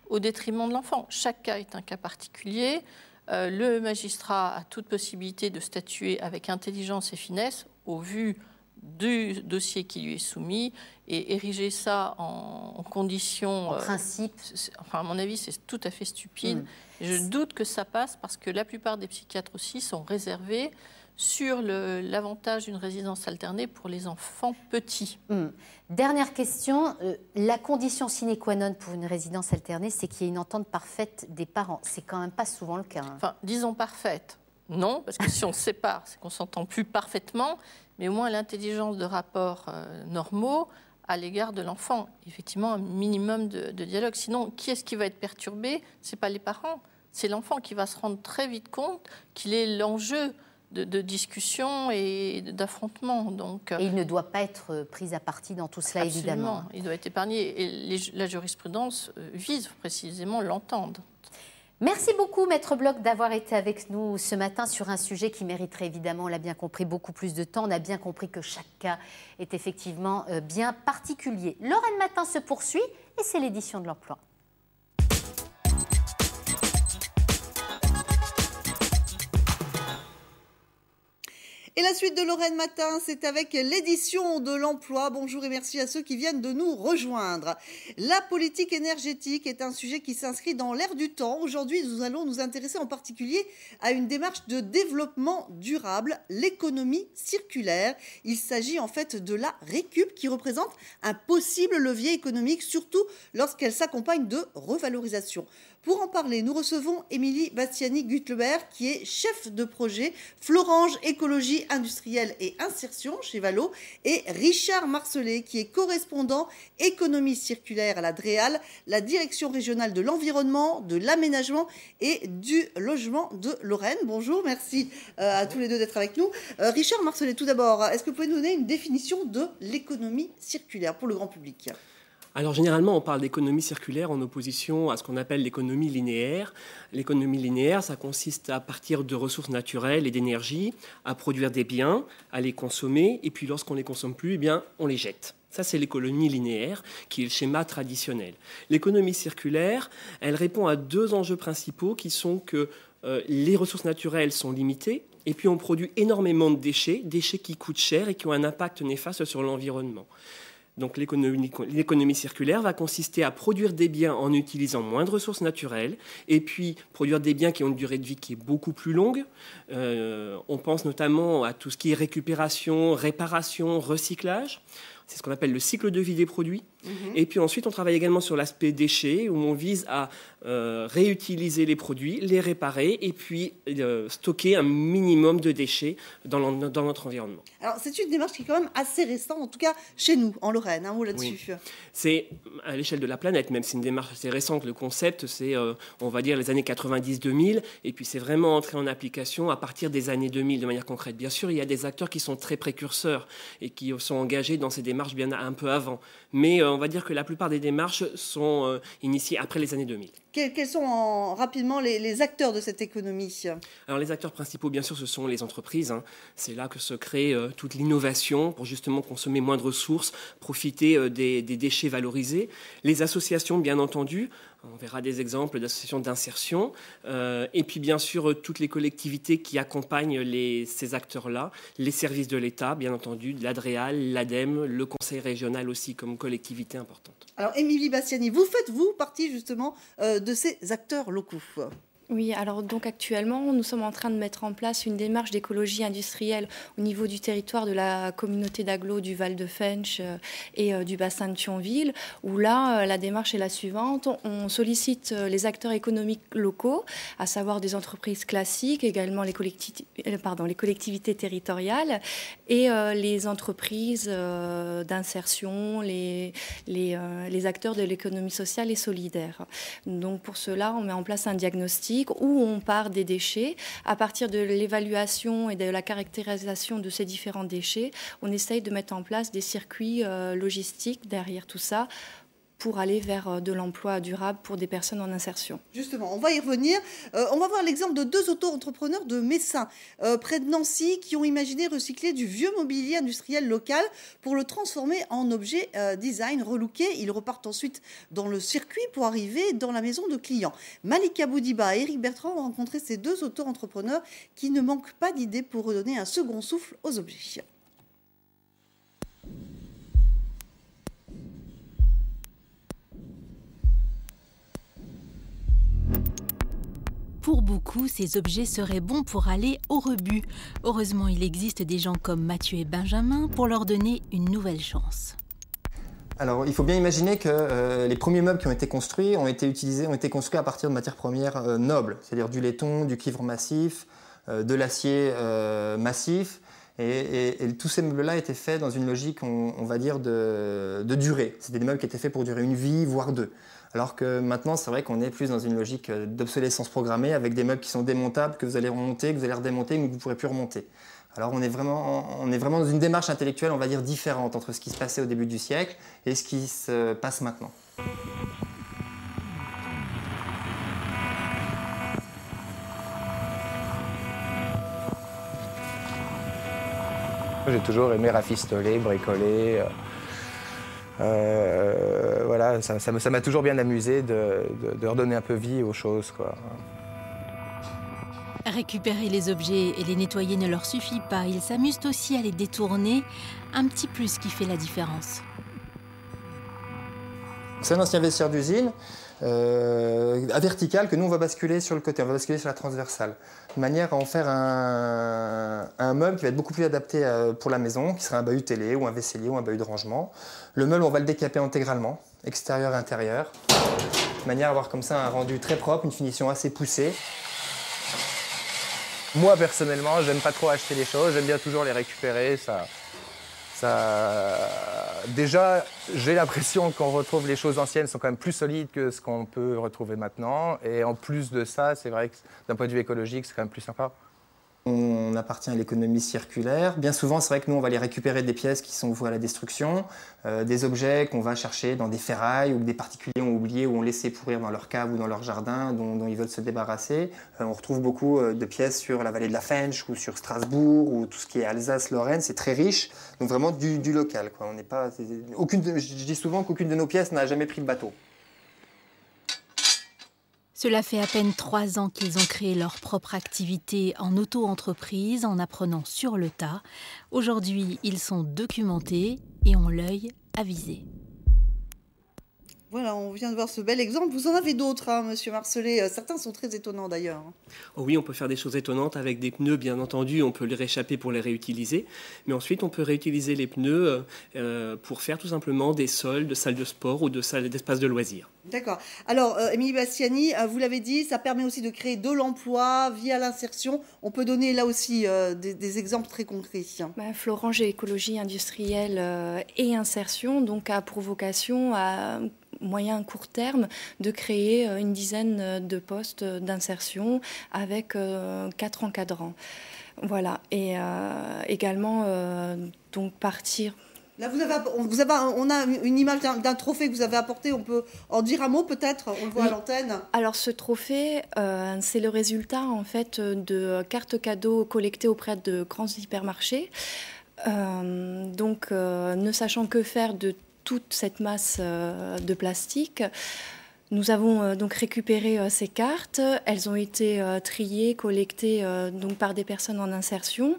au détriment de l'enfant. Chaque cas est un cas particulier. Le magistrat a toute possibilité de statuer avec intelligence et finesse au vu du dossier qui lui est soumis et ériger ça en condition... En principe. Enfin, à mon avis, c'est tout à fait stupide. Je doute que ça passe parce que la plupart des psychiatres aussi sont réservés sur l'avantage d'une résidence alternée pour les enfants petits. Dernière question, la condition sine qua non pour une résidence alternée, c'est qu'il y ait une entente parfaite des parents. C'est quand même pas souvent le cas. Enfin, disons parfaite, non, parce que si on se sépare, c'est qu'on ne s'entend plus parfaitement, mais au moins l'intelligence de rapports normaux à l'égard de l'enfant. Effectivement, un minimum de dialogue. Sinon, qui est-ce qui va être perturbé? Ce n'est pas les parents, c'est l'enfant qui va se rendre très vite compte qu'il est l'enjeu de discussion et d'affrontement. Et il ne doit pas être pris à partie dans tout cela, absolument, évidemment. Il doit être épargné. Et la jurisprudence vise précisément l'entendre. Merci beaucoup, Maître Bloch, d'avoir été avec nous ce matin sur un sujet qui mériterait évidemment, on l'a bien compris, beaucoup plus de temps. On a bien compris que chaque cas est effectivement bien particulier. Lorraine Matin se poursuit et c'est l'édition de l'emploi. Et la suite de Lorraine Matin, c'est avec l'édition de l'emploi. Bonjour et merci à ceux qui viennent de nous rejoindre. La politique énergétique est un sujet qui s'inscrit dans l'air du temps. Aujourd'hui, nous allons nous intéresser en particulier à une démarche de développement durable, l'économie circulaire. Il s'agit en fait de la récup qui représente un possible levier économique, surtout lorsqu'elle s'accompagne de revalorisation. Pour en parler, nous recevons Émilie Bastiani-Gutlebert, qui est chef de projet Florange Écologie Industrielle et Insertion chez Valo, et Richard Marcelet, qui est correspondant économie circulaire à la DREAL, la Direction régionale de l'environnement, de l'aménagement et du logement de Lorraine. Bonjour, merci à tous les deux d'être avec nous. Richard Marcelet, tout d'abord, est-ce que vous pouvez nous donner une définition de l'économie circulaire pour le grand public ? Alors généralement, on parle d'économie circulaire en opposition à ce qu'on appelle l'économie linéaire. L'économie linéaire, ça consiste à partir de ressources naturelles et d'énergie, à produire des biens, à les consommer, et puis lorsqu'on ne les consomme plus, eh bien, on les jette. Ça, c'est l'économie linéaire, qui est le schéma traditionnel. L'économie circulaire, elle répond à 2 enjeux principaux qui sont que les ressources naturelles sont limitées, et puis on produit énormément de déchets qui coûtent cher et qui ont un impact néfaste sur l'environnement. Donc l'économie circulaire va consister à produire des biens en utilisant moins de ressources naturelles et puis produire des biens qui ont une durée de vie qui est beaucoup plus longue. On pense notamment à tout ce qui est récupération, réparation, recyclage. C'est ce qu'on appelle le cycle de vie des produits. Et puis ensuite, on travaille également sur l'aspect déchets, où on vise à réutiliser les produits, les réparer, et puis stocker un minimum de déchets dans notre environnement. Alors, c'est une démarche qui est quand même assez récente, en tout cas chez nous, en Lorraine, un mot là-dessus. Oui. C'est à l'échelle de la planète, même c'est une démarche assez récente. Le concept, c'est, on va dire, les années 90-2000, et puis c'est vraiment entré en application à partir des années 2000, de manière concrète. Bien sûr, il y a des acteurs qui sont très précurseurs et qui sont engagés dans ces démarches bien un peu avant. Mais on va dire que la plupart des démarches sont initiées après les années 2000. Quels sont rapidement les acteurs de cette économie ? Alors les acteurs principaux, bien sûr, ce sont les entreprises. C'est là que se crée toute l'innovation pour justement consommer moins de ressources, profiter des déchets valorisés. Les associations, bien entendu. On verra des exemples d'associations d'insertion. Et puis, bien sûr, toutes les collectivités qui accompagnent ces acteurs-là. Les services de l'État, bien entendu, la DREAL, l'ADEME, le Conseil régional aussi comme collectivité importante. Alors, Émilie Bastiani, vous faites, vous, partie justement de ces acteurs locaux ? Oui, alors donc actuellement, nous sommes en train de mettre en place une démarche d'écologie industrielle au niveau du territoire de la communauté d'agglo du Val de Fensch et du bassin de Thionville, où là, la démarche est la suivante. On sollicite les acteurs économiques locaux, à savoir des entreprises classiques, également les collectivités territoriales et les entreprises d'insertion, les acteurs de l'économie sociale et solidaire. Donc pour cela, on met en place un diagnostic où on part des déchets. À partir de l'évaluation et de la caractérisation de ces différents déchets, on essaye de mettre en place des circuits logistiques derrière tout ça pour aller vers de l'emploi durable pour des personnes en insertion. Justement, on va y revenir. On va voir l'exemple de deux auto-entrepreneurs de Messin, près de Nancy, qui ont imaginé recycler du vieux mobilier industriel local pour le transformer en objet design relooké. Ils repartent ensuite dans le circuit pour arriver dans la maison de clients. Malika Boudiba et Éric Bertrand ont rencontré ces deux auto-entrepreneurs qui ne manquent pas d'idées pour redonner un second souffle aux objets. Pour beaucoup, ces objets seraient bons pour aller au rebut. Heureusement, il existe des gens comme Mathieu et Benjamin pour leur donner une nouvelle chance. Alors, il faut bien imaginer que les premiers meubles qui ont été construits ont été construits à partir de matières premières nobles, c'est-à-dire du laiton, du cuivre massif, de l'acier massif. Et tous ces meubles-là étaient faits dans une logique, on va dire, de durée. C'était des meubles qui étaient faits pour durer une vie, voire deux. Alors que maintenant, c'est vrai qu'on est plus dans une logique d'obsolescence programmée avec des meubles qui sont démontables, que vous allez remonter, que vous allez redémonter, mais que vous ne pourrez plus remonter. Alors on est vraiment dans une démarche intellectuelle, on va dire, différente entre ce qui se passait au début du siècle et ce qui se passe maintenant. J'ai toujours aimé rafistoler, bricoler. Voilà, ça m'a toujours bien amusé de redonner un peu vie aux choses, quoi. Récupérer les objets et les nettoyer ne leur suffit pas. Ils s'amusent aussi à les détourner. Un petit plus qui fait la différence. C'est un ancien vestiaire d'usine à verticale que nous on va basculer sur le côté, on va basculer sur la transversale. De manière à en faire un meuble qui va être beaucoup plus adapté pour la maison, qui serait un bahut télé ou un vaisselier ou un bahut de rangement. Le meuble, on va le décaper intégralement, extérieur et intérieur, de manière à avoir comme ça un rendu très propre, une finition assez poussée. Moi personnellement, j'aime pas trop acheter les choses, j'aime bien toujours les récupérer. Déjà, j'ai l'impression qu'on retrouve les choses anciennes sont quand même plus solides que ce qu'on peut retrouver maintenant. Et en plus de ça, c'est vrai que d'un point de vue écologique, c'est quand même plus sympa. On appartient à l'économie circulaire. Bien souvent, c'est vrai que nous, on va aller récupérer des pièces qui sont vouées à la destruction, des objets qu'on va chercher dans des ferrailles ou que des particuliers ont oubliés ou ont laissé pourrir dans leur cave ou dans leur jardin, dont ils veulent se débarrasser. On retrouve beaucoup de pièces sur la vallée de la Fensch ou sur Strasbourg ou tout ce qui est Alsace-Lorraine. C'est très riche, donc vraiment du local, quoi. On n'est pas, je dis souvent qu'aucune de nos pièces n'a jamais pris le bateau. Cela fait à peine 3 ans qu'ils ont créé leur propre activité en auto-entreprise, en apprenant sur le tas. Aujourd'hui, ils sont documentés et ont l'œil avisé. Voilà, on vient de voir ce bel exemple. Vous en avez d'autres, hein, Monsieur Marcelet. Certains sont très étonnants d'ailleurs. Oh oui, on peut faire des choses étonnantes avec des pneus, bien entendu. On peut les réchapper pour les réutiliser. Mais ensuite, on peut réutiliser les pneus pour faire tout simplement des sols de salles de sport ou de salles d'espace de loisirs. D'accord. Alors, Émilie Bastiani, vous l'avez dit, ça permet aussi de créer de l'emploi via l'insertion. On peut donner là aussi des exemples très concrets. Florange Écologie industrielle et insertion, donc a pour vocation à moyen court terme de créer une dizaine de postes d'insertion avec 4 encadrants. Voilà. Et également donc partir. Là, on a une image d'un trophée que vous avez apporté. On peut en dire un mot peut-être. On le voit à l'antenne. Alors ce trophée, c'est le résultat en fait de cartes cadeaux collectées auprès de grands hypermarchés. Donc, ne sachant que faire de toute cette masse de plastique, nous avons donc récupéré ces cartes. Elles ont été triées, collectées donc par des personnes en insertion.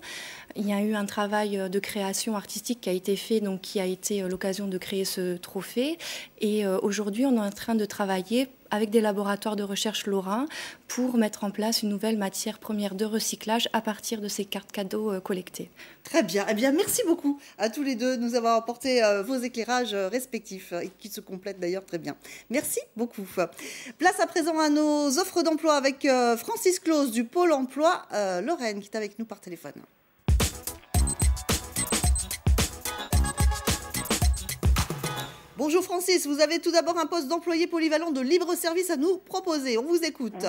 Il y a eu un travail de création artistique qui a été fait, donc qui a été l'occasion de créer ce trophée. Et aujourd'hui, on est en train de travailler avec des laboratoires de recherche lorrains pour mettre en place une nouvelle matière première de recyclage à partir de ces cartes cadeaux collectées. Très bien. Eh bien, merci beaucoup à tous les deux de nous avoir apporté vos éclairages respectifs et qui se complètent d'ailleurs très bien. Merci beaucoup. Place à présent à nos offres d'emploi avec Francis Claus du Pôle emploi Lorraine qui est avec nous par téléphone. Bonjour Francis, vous avez tout d'abord un poste d'employé polyvalent de libre service à nous proposer. On vous écoute.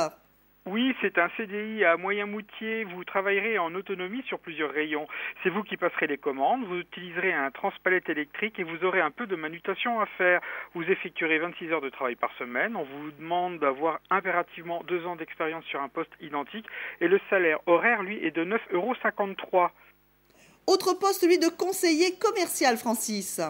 Oui, c'est un CDI à Moyen-Moutier. Vous travaillerez en autonomie sur plusieurs rayons. C'est vous qui passerez les commandes, vous utiliserez un transpalette électrique et vous aurez un peu de manutention à faire. Vous effectuerez 26 heures de travail par semaine. On vous demande d'avoir impérativement 2 ans d'expérience sur un poste identique et le salaire horaire, lui, est de 9,53 €. Autre poste, celui de conseiller commercial, Francis.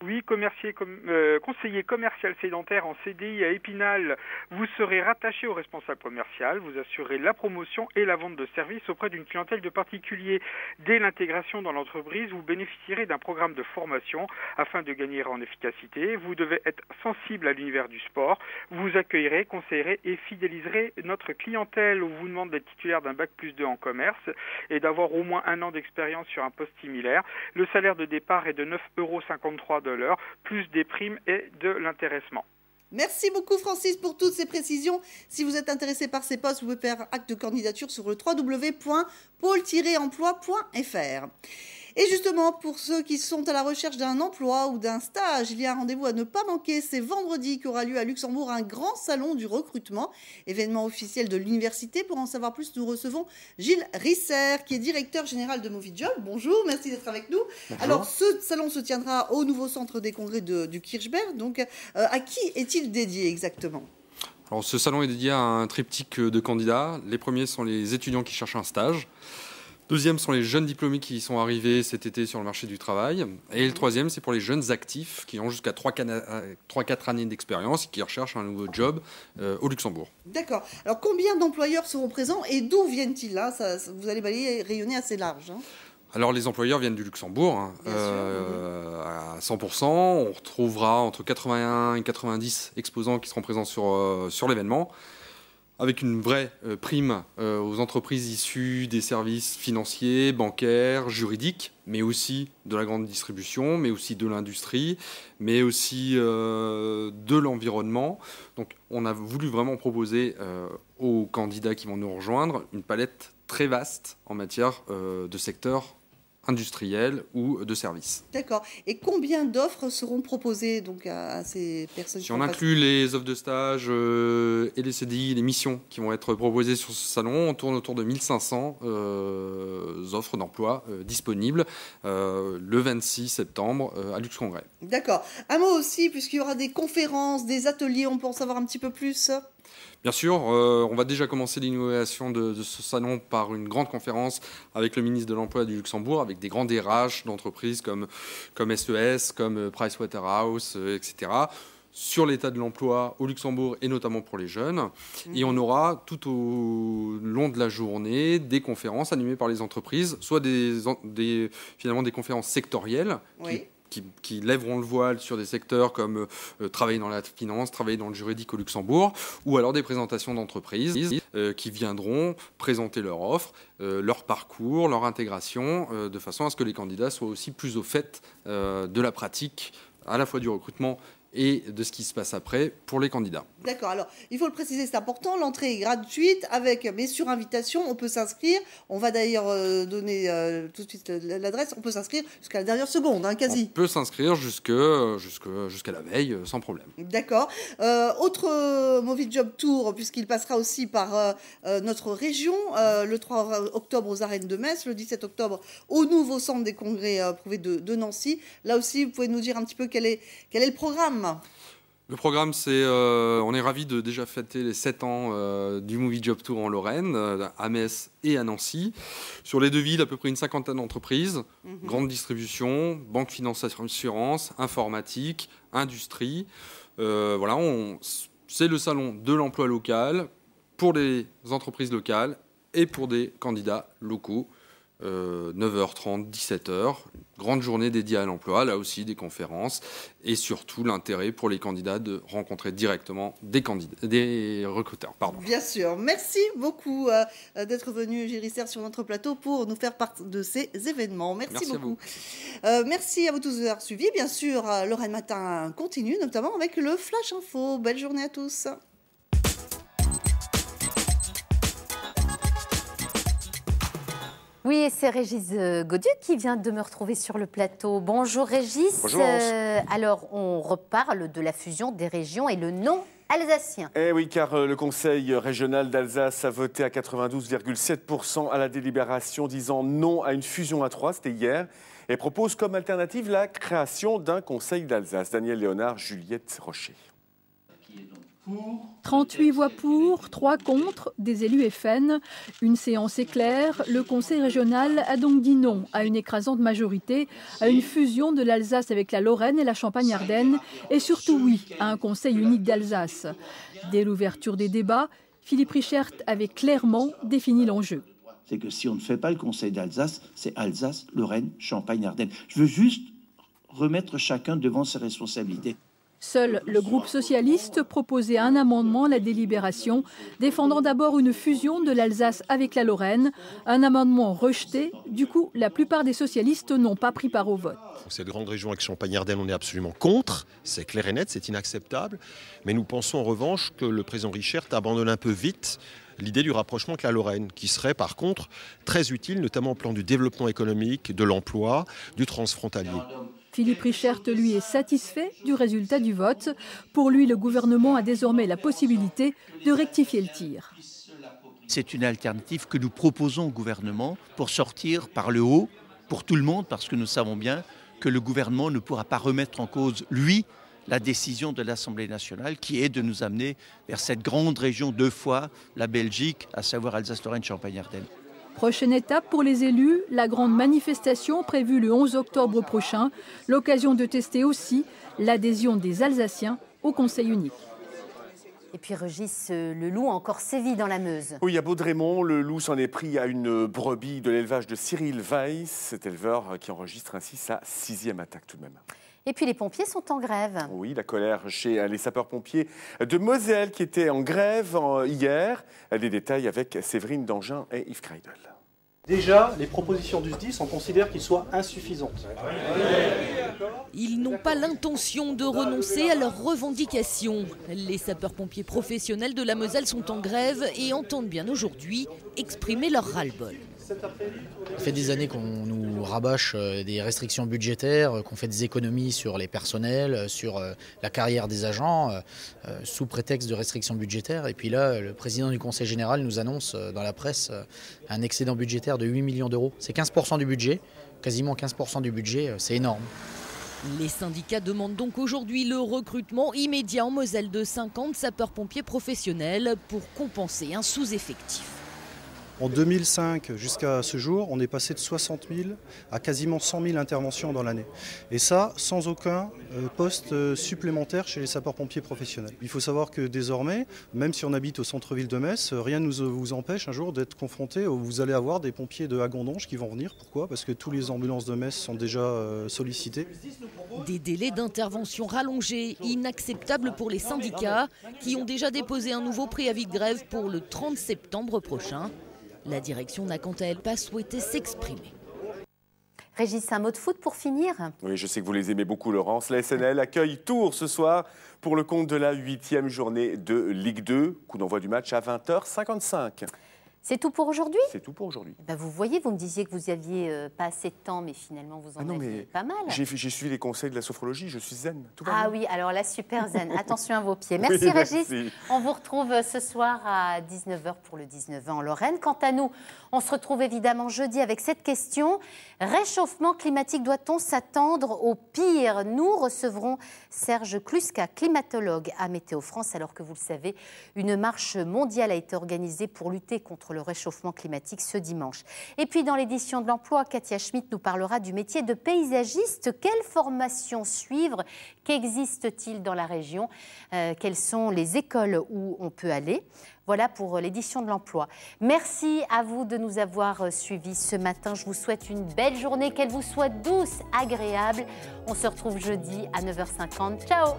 Oui, conseiller commercial sédentaire en CDI à Épinal. Vous serez rattaché au responsable commercial. Vous assurez la promotion et la vente de services auprès d'une clientèle de particuliers. Dès l'intégration dans l'entreprise, vous bénéficierez d'un programme de formation afin de gagner en efficacité. Vous devez être sensible à l'univers du sport. Vous accueillerez, conseillerez et fidéliserez notre clientèle. On vous demande d'être titulaire d'un bac+2 en commerce et d'avoir au moins 1 an d'expérience sur un poste similaire. Le salaire de départ est de 9,53 € de l'heure, plus des primes et de l'intéressement. Merci beaucoup Francis pour toutes ces précisions. Si vous êtes intéressé par ces postes, vous pouvez faire acte de candidature sur le www.pôle-emploi.fr. Et justement, pour ceux qui sont à la recherche d'un emploi ou d'un stage, il y a un rendez-vous à ne pas manquer. C'est vendredi qu'aura lieu à Luxembourg un grand salon du recrutement, événement officiel de l'université. Pour en savoir plus, nous recevons Gilles Risser, qui est directeur général de Movijob. Bonjour, merci d'être avec nous. Bonjour. Alors, ce salon se tiendra au nouveau centre des congrès du Kirchberg. Donc, à qui est-il dédié exactement ? Alors, ce salon est dédié à un triptyque de candidats. Les premiers sont les étudiants qui cherchent un stage. Deuxième sont les jeunes diplômés qui sont arrivés cet été sur le marché du travail. Et le troisième, c'est pour les jeunes actifs qui ont jusqu'à 3-4 années d'expérience et qui recherchent un nouveau job au Luxembourg. D'accord. Alors, combien d'employeurs seront présents et d'où viennent-ils là ? Vous allez balayer, rayonner assez large. Alors, les employeurs viennent du Luxembourg à 100%. On retrouvera entre 81 et 90 exposants qui seront présents sur l'événement, avec une vraie prime aux entreprises issues des services financiers, bancaires, juridiques, mais aussi de la grande distribution, mais aussi de l'industrie, mais aussi de l'environnement. Donc on a voulu vraiment proposer aux candidats qui vont nous rejoindre une palette très vaste en matière de secteur industriels ou de services. D'accord. Et combien d'offres seront proposées donc à ces personnes ? Si on inclut les offres de stage et les CDI, les missions qui vont être proposées sur ce salon, on tourne autour de 1500 offres d'emploi disponibles le 26 septembre à Luxcongrès. D'accord. Un mot aussi, puisqu'il y aura des conférences, des ateliers, on peut en savoir un petit peu plus ? Bien sûr, on va déjà commencer l'inauguration de ce salon par une grande conférence avec le ministre de l'Emploi du Luxembourg, avec des grands DRH d'entreprises comme SES, comme Pricewaterhouse, etc., sur l'état de l'emploi au Luxembourg et notamment pour les jeunes. Et on aura tout au long de la journée des conférences animées par les entreprises, soit finalement des conférences sectorielles qui lèveront le voile sur des secteurs comme travailler dans la finance, travailler dans le juridique au Luxembourg, ou alors des présentations d'entreprises qui viendront présenter leur offre, leur parcours, leur intégration, de façon à ce que les candidats soient aussi plus au fait de la pratique, à la fois du recrutement et de ce qui se passe après pour les candidats. D'accord, alors il faut le préciser, c'est important, l'entrée est gratuite, mais sur invitation, on peut s'inscrire, on va d'ailleurs donner tout de suite l'adresse, on peut s'inscrire jusqu'à la dernière seconde, quasi. On peut s'inscrire jusqu'à la veille, sans problème. D'accord. Autre Movijob Tour, puisqu'il passera aussi par notre région, le 3 octobre aux Arènes de Metz, le 17 octobre au nouveau centre des congrès privé de Nancy. Là aussi, vous pouvez nous dire un petit peu quel est le programme ? Le programme, on est ravis de déjà fêter les 7 ans du Movijob Tour en Lorraine, à Metz et à Nancy. Sur les 2 villes, à peu près une 50aine d'entreprises, grande distribution, banque, finance, assurance, informatique, industrie. C'est le salon de l'emploi local pour les entreprises locales et pour des candidats locaux 9h30, 17h, grande journée dédiée à l'emploi, là aussi des conférences, et surtout l'intérêt pour les candidats de rencontrer directement des recruteurs. Bien sûr. Merci beaucoup d'être venu, Géry Serre, sur notre plateau pour nous faire part de ces événements. Merci beaucoup. Merci à vous tous d'avoir suivi. Bien sûr, Lorraine Matin continue, notamment avec le Flash Info. Belle journée à tous. Oui, et c'est Régis Gaudieu qui vient de me retrouver sur le plateau. Bonjour Régis. Bonjour. Alors, on reparle de la fusion des régions et le nom alsacien. Eh oui, car le Conseil régional d'Alsace a voté à 92,7% à la délibération disant non à une fusion à 3, c'était hier, et propose comme alternative la création d'un Conseil d'Alsace. Daniel Léonard, Juliette Rocher. 38 voix pour, 3 contre, des élus FN. Une séance éclair. Le Conseil régional a donc dit non à une écrasante majorité à une fusion de l'Alsace avec la Lorraine et la Champagne-Ardenne, et surtout oui à un Conseil unique d'Alsace. Dès l'ouverture des débats, Philippe Richert avait clairement défini l'enjeu. C'est que si on ne fait pas le Conseil d'Alsace, c'est Alsace, Lorraine, Champagne-Ardenne. Je veux juste remettre chacun devant ses responsabilités. Seul le groupe socialiste proposait un amendement à la délibération, défendant d'abord une fusion de l'Alsace avec la Lorraine. Un amendement rejeté. Du coup, la plupart des socialistes n'ont pas pris part au vote. Cette grande région avec Champagne-Ardenne, on est absolument contre. C'est clair et net, c'est inacceptable. Mais nous pensons en revanche que le président Richert abandonne un peu vite l'idée du rapprochement avec la Lorraine, qui serait par contre très utile, notamment au plan du développement économique, de l'emploi, du transfrontalier. Philippe Richert, lui, est satisfait du résultat du vote. Pour lui, le gouvernement a désormais la possibilité de rectifier le tir. C'est une alternative que nous proposons au gouvernement pour sortir par le haut, pour tout le monde, parce que nous savons bien que le gouvernement ne pourra pas remettre en cause, lui, la décision de l'Assemblée nationale, qui est de nous amener vers cette grande région 2 fois la Belgique, à savoir Alsace-Lorraine, Champagne-Ardenne. Prochaine étape pour les élus, la grande manifestation prévue le 11 octobre prochain. L'occasion de tester aussi l'adhésion des Alsaciens au Conseil unique. Et puis Régis, le loup a encore sévi dans la Meuse. Oui, à Baudrémont, le loup s'en est pris à une brebis de l'élevage de Cyril Weiss, cet éleveur qui enregistre ainsi sa 6e attaque tout de même. Et puis les pompiers sont en grève. Oui, la colère chez les sapeurs-pompiers de Moselle qui étaient en grève hier. Les détails avec Séverine Dangin et Yves Kreidel. Déjà, les propositions du SDIS, on considère qu'ils soient insuffisantes. Ils n'ont pas l'intention de renoncer à leurs revendications. Les sapeurs-pompiers professionnels de la Moselle sont en grève et entendent bien aujourd'hui exprimer leur ras-le-bol. Ça fait des années qu'on nous rabâche des restrictions budgétaires, qu'on fait des économies sur les personnels, sur la carrière des agents, sous prétexte de restrictions budgétaires. Et puis là, le président du Conseil général nous annonce dans la presse un excédent budgétaire de 8 millions d'euros. C'est 15% du budget, quasiment 15% du budget, c'est énorme. Les syndicats demandent donc aujourd'hui le recrutement immédiat en Moselle de 50 sapeurs-pompiers professionnels pour compenser un sous-effectif. En 2005 jusqu'à ce jour, on est passé de 60 000 à quasiment 100 000 interventions dans l'année. Et ça, sans aucun poste supplémentaire chez les sapeurs-pompiers professionnels. Il faut savoir que désormais, même si on habite au centre-ville de Metz, rien ne vous empêche un jour d'être confronté où vous allez avoir des pompiers de Hagondonge qui vont venir. Pourquoi ? Parce que toutes les ambulances de Metz sont déjà sollicitées. Des délais d'intervention rallongés, inacceptables pour les syndicats qui ont déjà déposé un nouveau préavis de grève pour le 30 septembre prochain. La direction n'a quant à elle pas souhaité s'exprimer. Régis, un mot de foot pour finir ? Oui, je sais que vous les aimez beaucoup, Laurence. La SNL accueille Tours ce soir pour le compte de la 8e journée de Ligue 2. Coup d'envoi du match à 20h55. C'est tout pour aujourd'hui ? C'est tout pour aujourd'hui. Ben vous voyez, vous me disiez que vous n'aviez pas assez de temps, mais finalement vous en aviez pas mal. J'ai suivi les conseils de la sophrologie, je suis zen. Tout va bien. Oui, alors la super zen. Attention à vos pieds. Merci, oui, Régis. Merci. On vous retrouve ce soir à 19h pour le 19 ans en Lorraine. Quant à nous, on se retrouve évidemment jeudi avec cette question. Réchauffement climatique, doit-on s'attendre au pire ? Nous recevrons Serge Kluska, climatologue à Météo France, alors que vous le savez, une marche mondiale a été organisée pour lutter contre le le réchauffement climatique ce dimanche. Et puis dans l'édition de l'emploi, Katia Schmitt nous parlera du métier de paysagiste. Quelle formation suivre? Qu'existe-t-il dans la région? Quelles sont les écoles où on peut aller? Voilà pour l'édition de l'emploi. Merci à vous de nous avoir suivis ce matin. Je vous souhaite une belle journée, qu'elle vous soit douce, agréable. On se retrouve jeudi à 9h50. Ciao!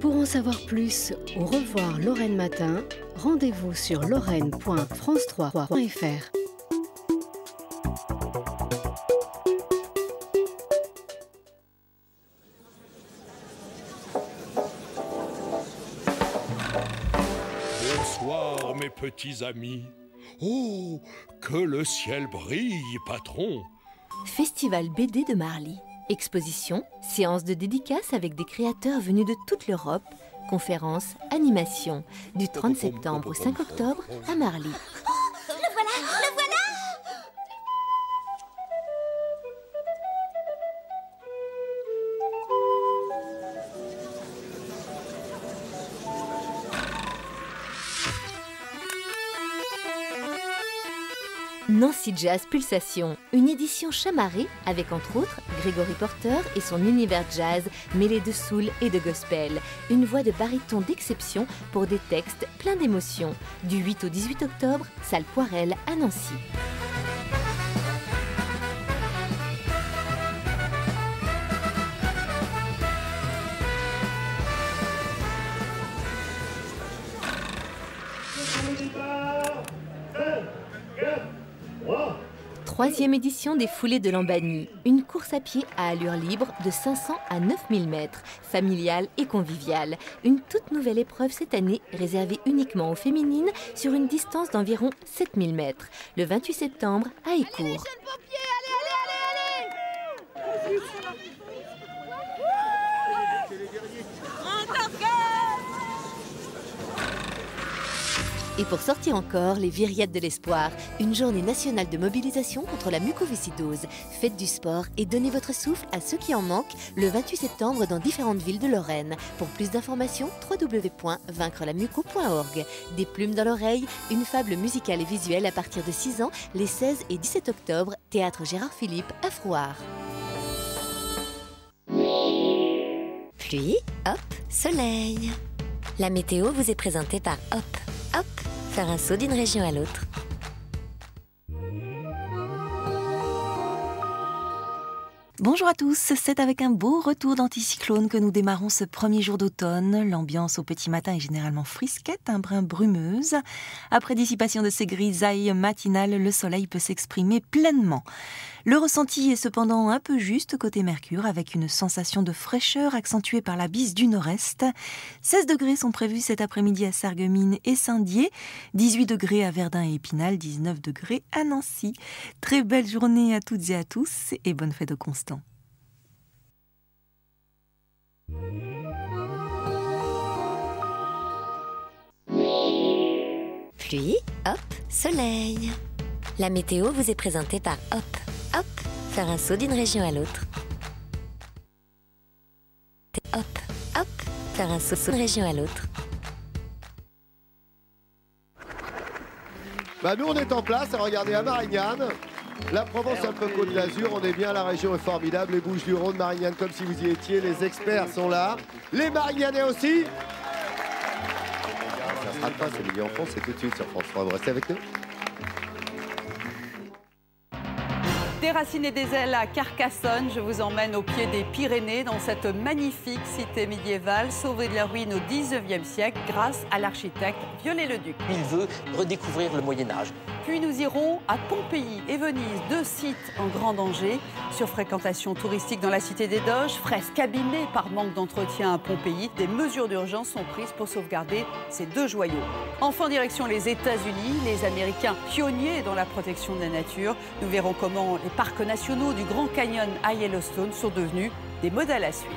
Pour en savoir plus ou revoir Lorraine Matin, rendez-vous sur lorraine.france3.fr. Bonsoir mes petits amis. Oh, que le ciel brille, patron. Festival BD de Marly. Exposition, séance de dédicaces avec des créateurs venus de toute l'Europe, conférences, animations, du 30 septembre au 5 octobre à Marly. Le voilà, le voilà! Nancy Jazz Pulsation, une édition chamarrée avec entre autres Grégory Porter et son univers jazz mêlé de soul et de gospel. Une voix de baryton d'exception pour des textes pleins d'émotions. Du 8 au 18 octobre, salle Poirel à Nancy. Troisième édition des Foulées de Lambani, une course à pied à allure libre de 500 à 9000 mètres, familiale et conviviale. Une toute nouvelle épreuve cette année, réservée uniquement aux féminines sur une distance d'environ 7000 mètres, le 28 septembre à Écourt. Et pour sortir encore, les Viriettes de l'Espoir, une journée nationale de mobilisation contre la mucoviscidose. Faites du sport et donnez votre souffle à ceux qui en manquent le 28 septembre dans différentes villes de Lorraine. Pour plus d'informations, www.vaincrelamuco.org. Des plumes dans l'oreille, une fable musicale et visuelle à partir de 6 ans, les 16 et 17 octobre, Théâtre Gérard Philippe à Frouard. Pluie, hop, soleil. La météo vous est présentée par Hop. Hop, faire un saut d'une région à l'autre. Bonjour à tous, c'est avec un beau retour d'anticyclone que nous démarrons ce premier jour d'automne. L'ambiance au petit matin est généralement frisquette, un brin brumeuse. Après dissipation de ces grisailles matinales, le soleil peut s'exprimer pleinement. Le ressenti est cependant un peu juste côté Mercure, avec une sensation de fraîcheur accentuée par la bise du nord-est. 16 degrés sont prévus cet après-midi à Sarreguemines et Saint-Dié, 18 degrés à Verdun et Épinal, 19 degrés à Nancy. Très belle journée à toutes et à tous et bonne fête au Constant. Pluie, hop, soleil. La météo vous est présentée par Hop. Hop, faire un saut d'une région à l'autre. Hop, hop, faire un saut d'une région à l'autre. Bah nous on est en place à regarder à Marignane. La Provence un peu Côte d'Azur, on est bien, la région est formidable. Les Bouches-du-Rhône, Marignane comme si vous y étiez, les experts sont là. Les Marignanais aussi. Ça se rate pas, c'est Midi en France, c'est tout de suite sur France 3. Vous restez avec nous. Des racines et des ailes à Carcassonne, je vous emmène au pied des Pyrénées dans cette magnifique cité médiévale sauvée de la ruine au XIXe siècle grâce à l'architecte Viollet-le-Duc. Il veut redécouvrir le Moyen-Âge. Puis nous irons à Pompéi et Venise, deux sites en grand danger. Surfréquentation touristique dans la cité des Doges, fresques abîmées par manque d'entretien à Pompéi. Des mesures d'urgence sont prises pour sauvegarder ces deux joyaux. Enfin, direction les États-Unis, les Américains pionniers dans la protection de la nature. Nous verrons comment les parcs nationaux du Grand Canyon à Yellowstone sont devenus des modèles à suivre.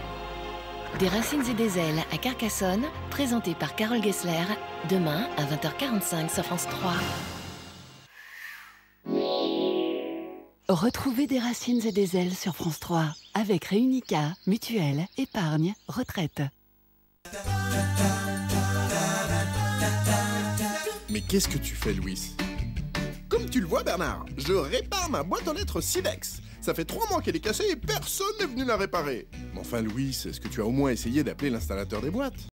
Des racines et des ailes à Carcassonne, présenté par Carole Gessler, demain à 20h45 sur France 3. Retrouvez Des racines et des ailes sur France 3 avec Réunica, Mutuelle, Épargne, Retraite. Mais qu'est-ce que tu fais, Louis? Comme tu le vois, Bernard, je répare ma boîte aux lettres Silex. Ça fait 3 mois qu'elle est cassée et personne n'est venu la réparer. Mais enfin, Louis, est-ce que tu as au moins essayé d'appeler l'installateur des boîtes?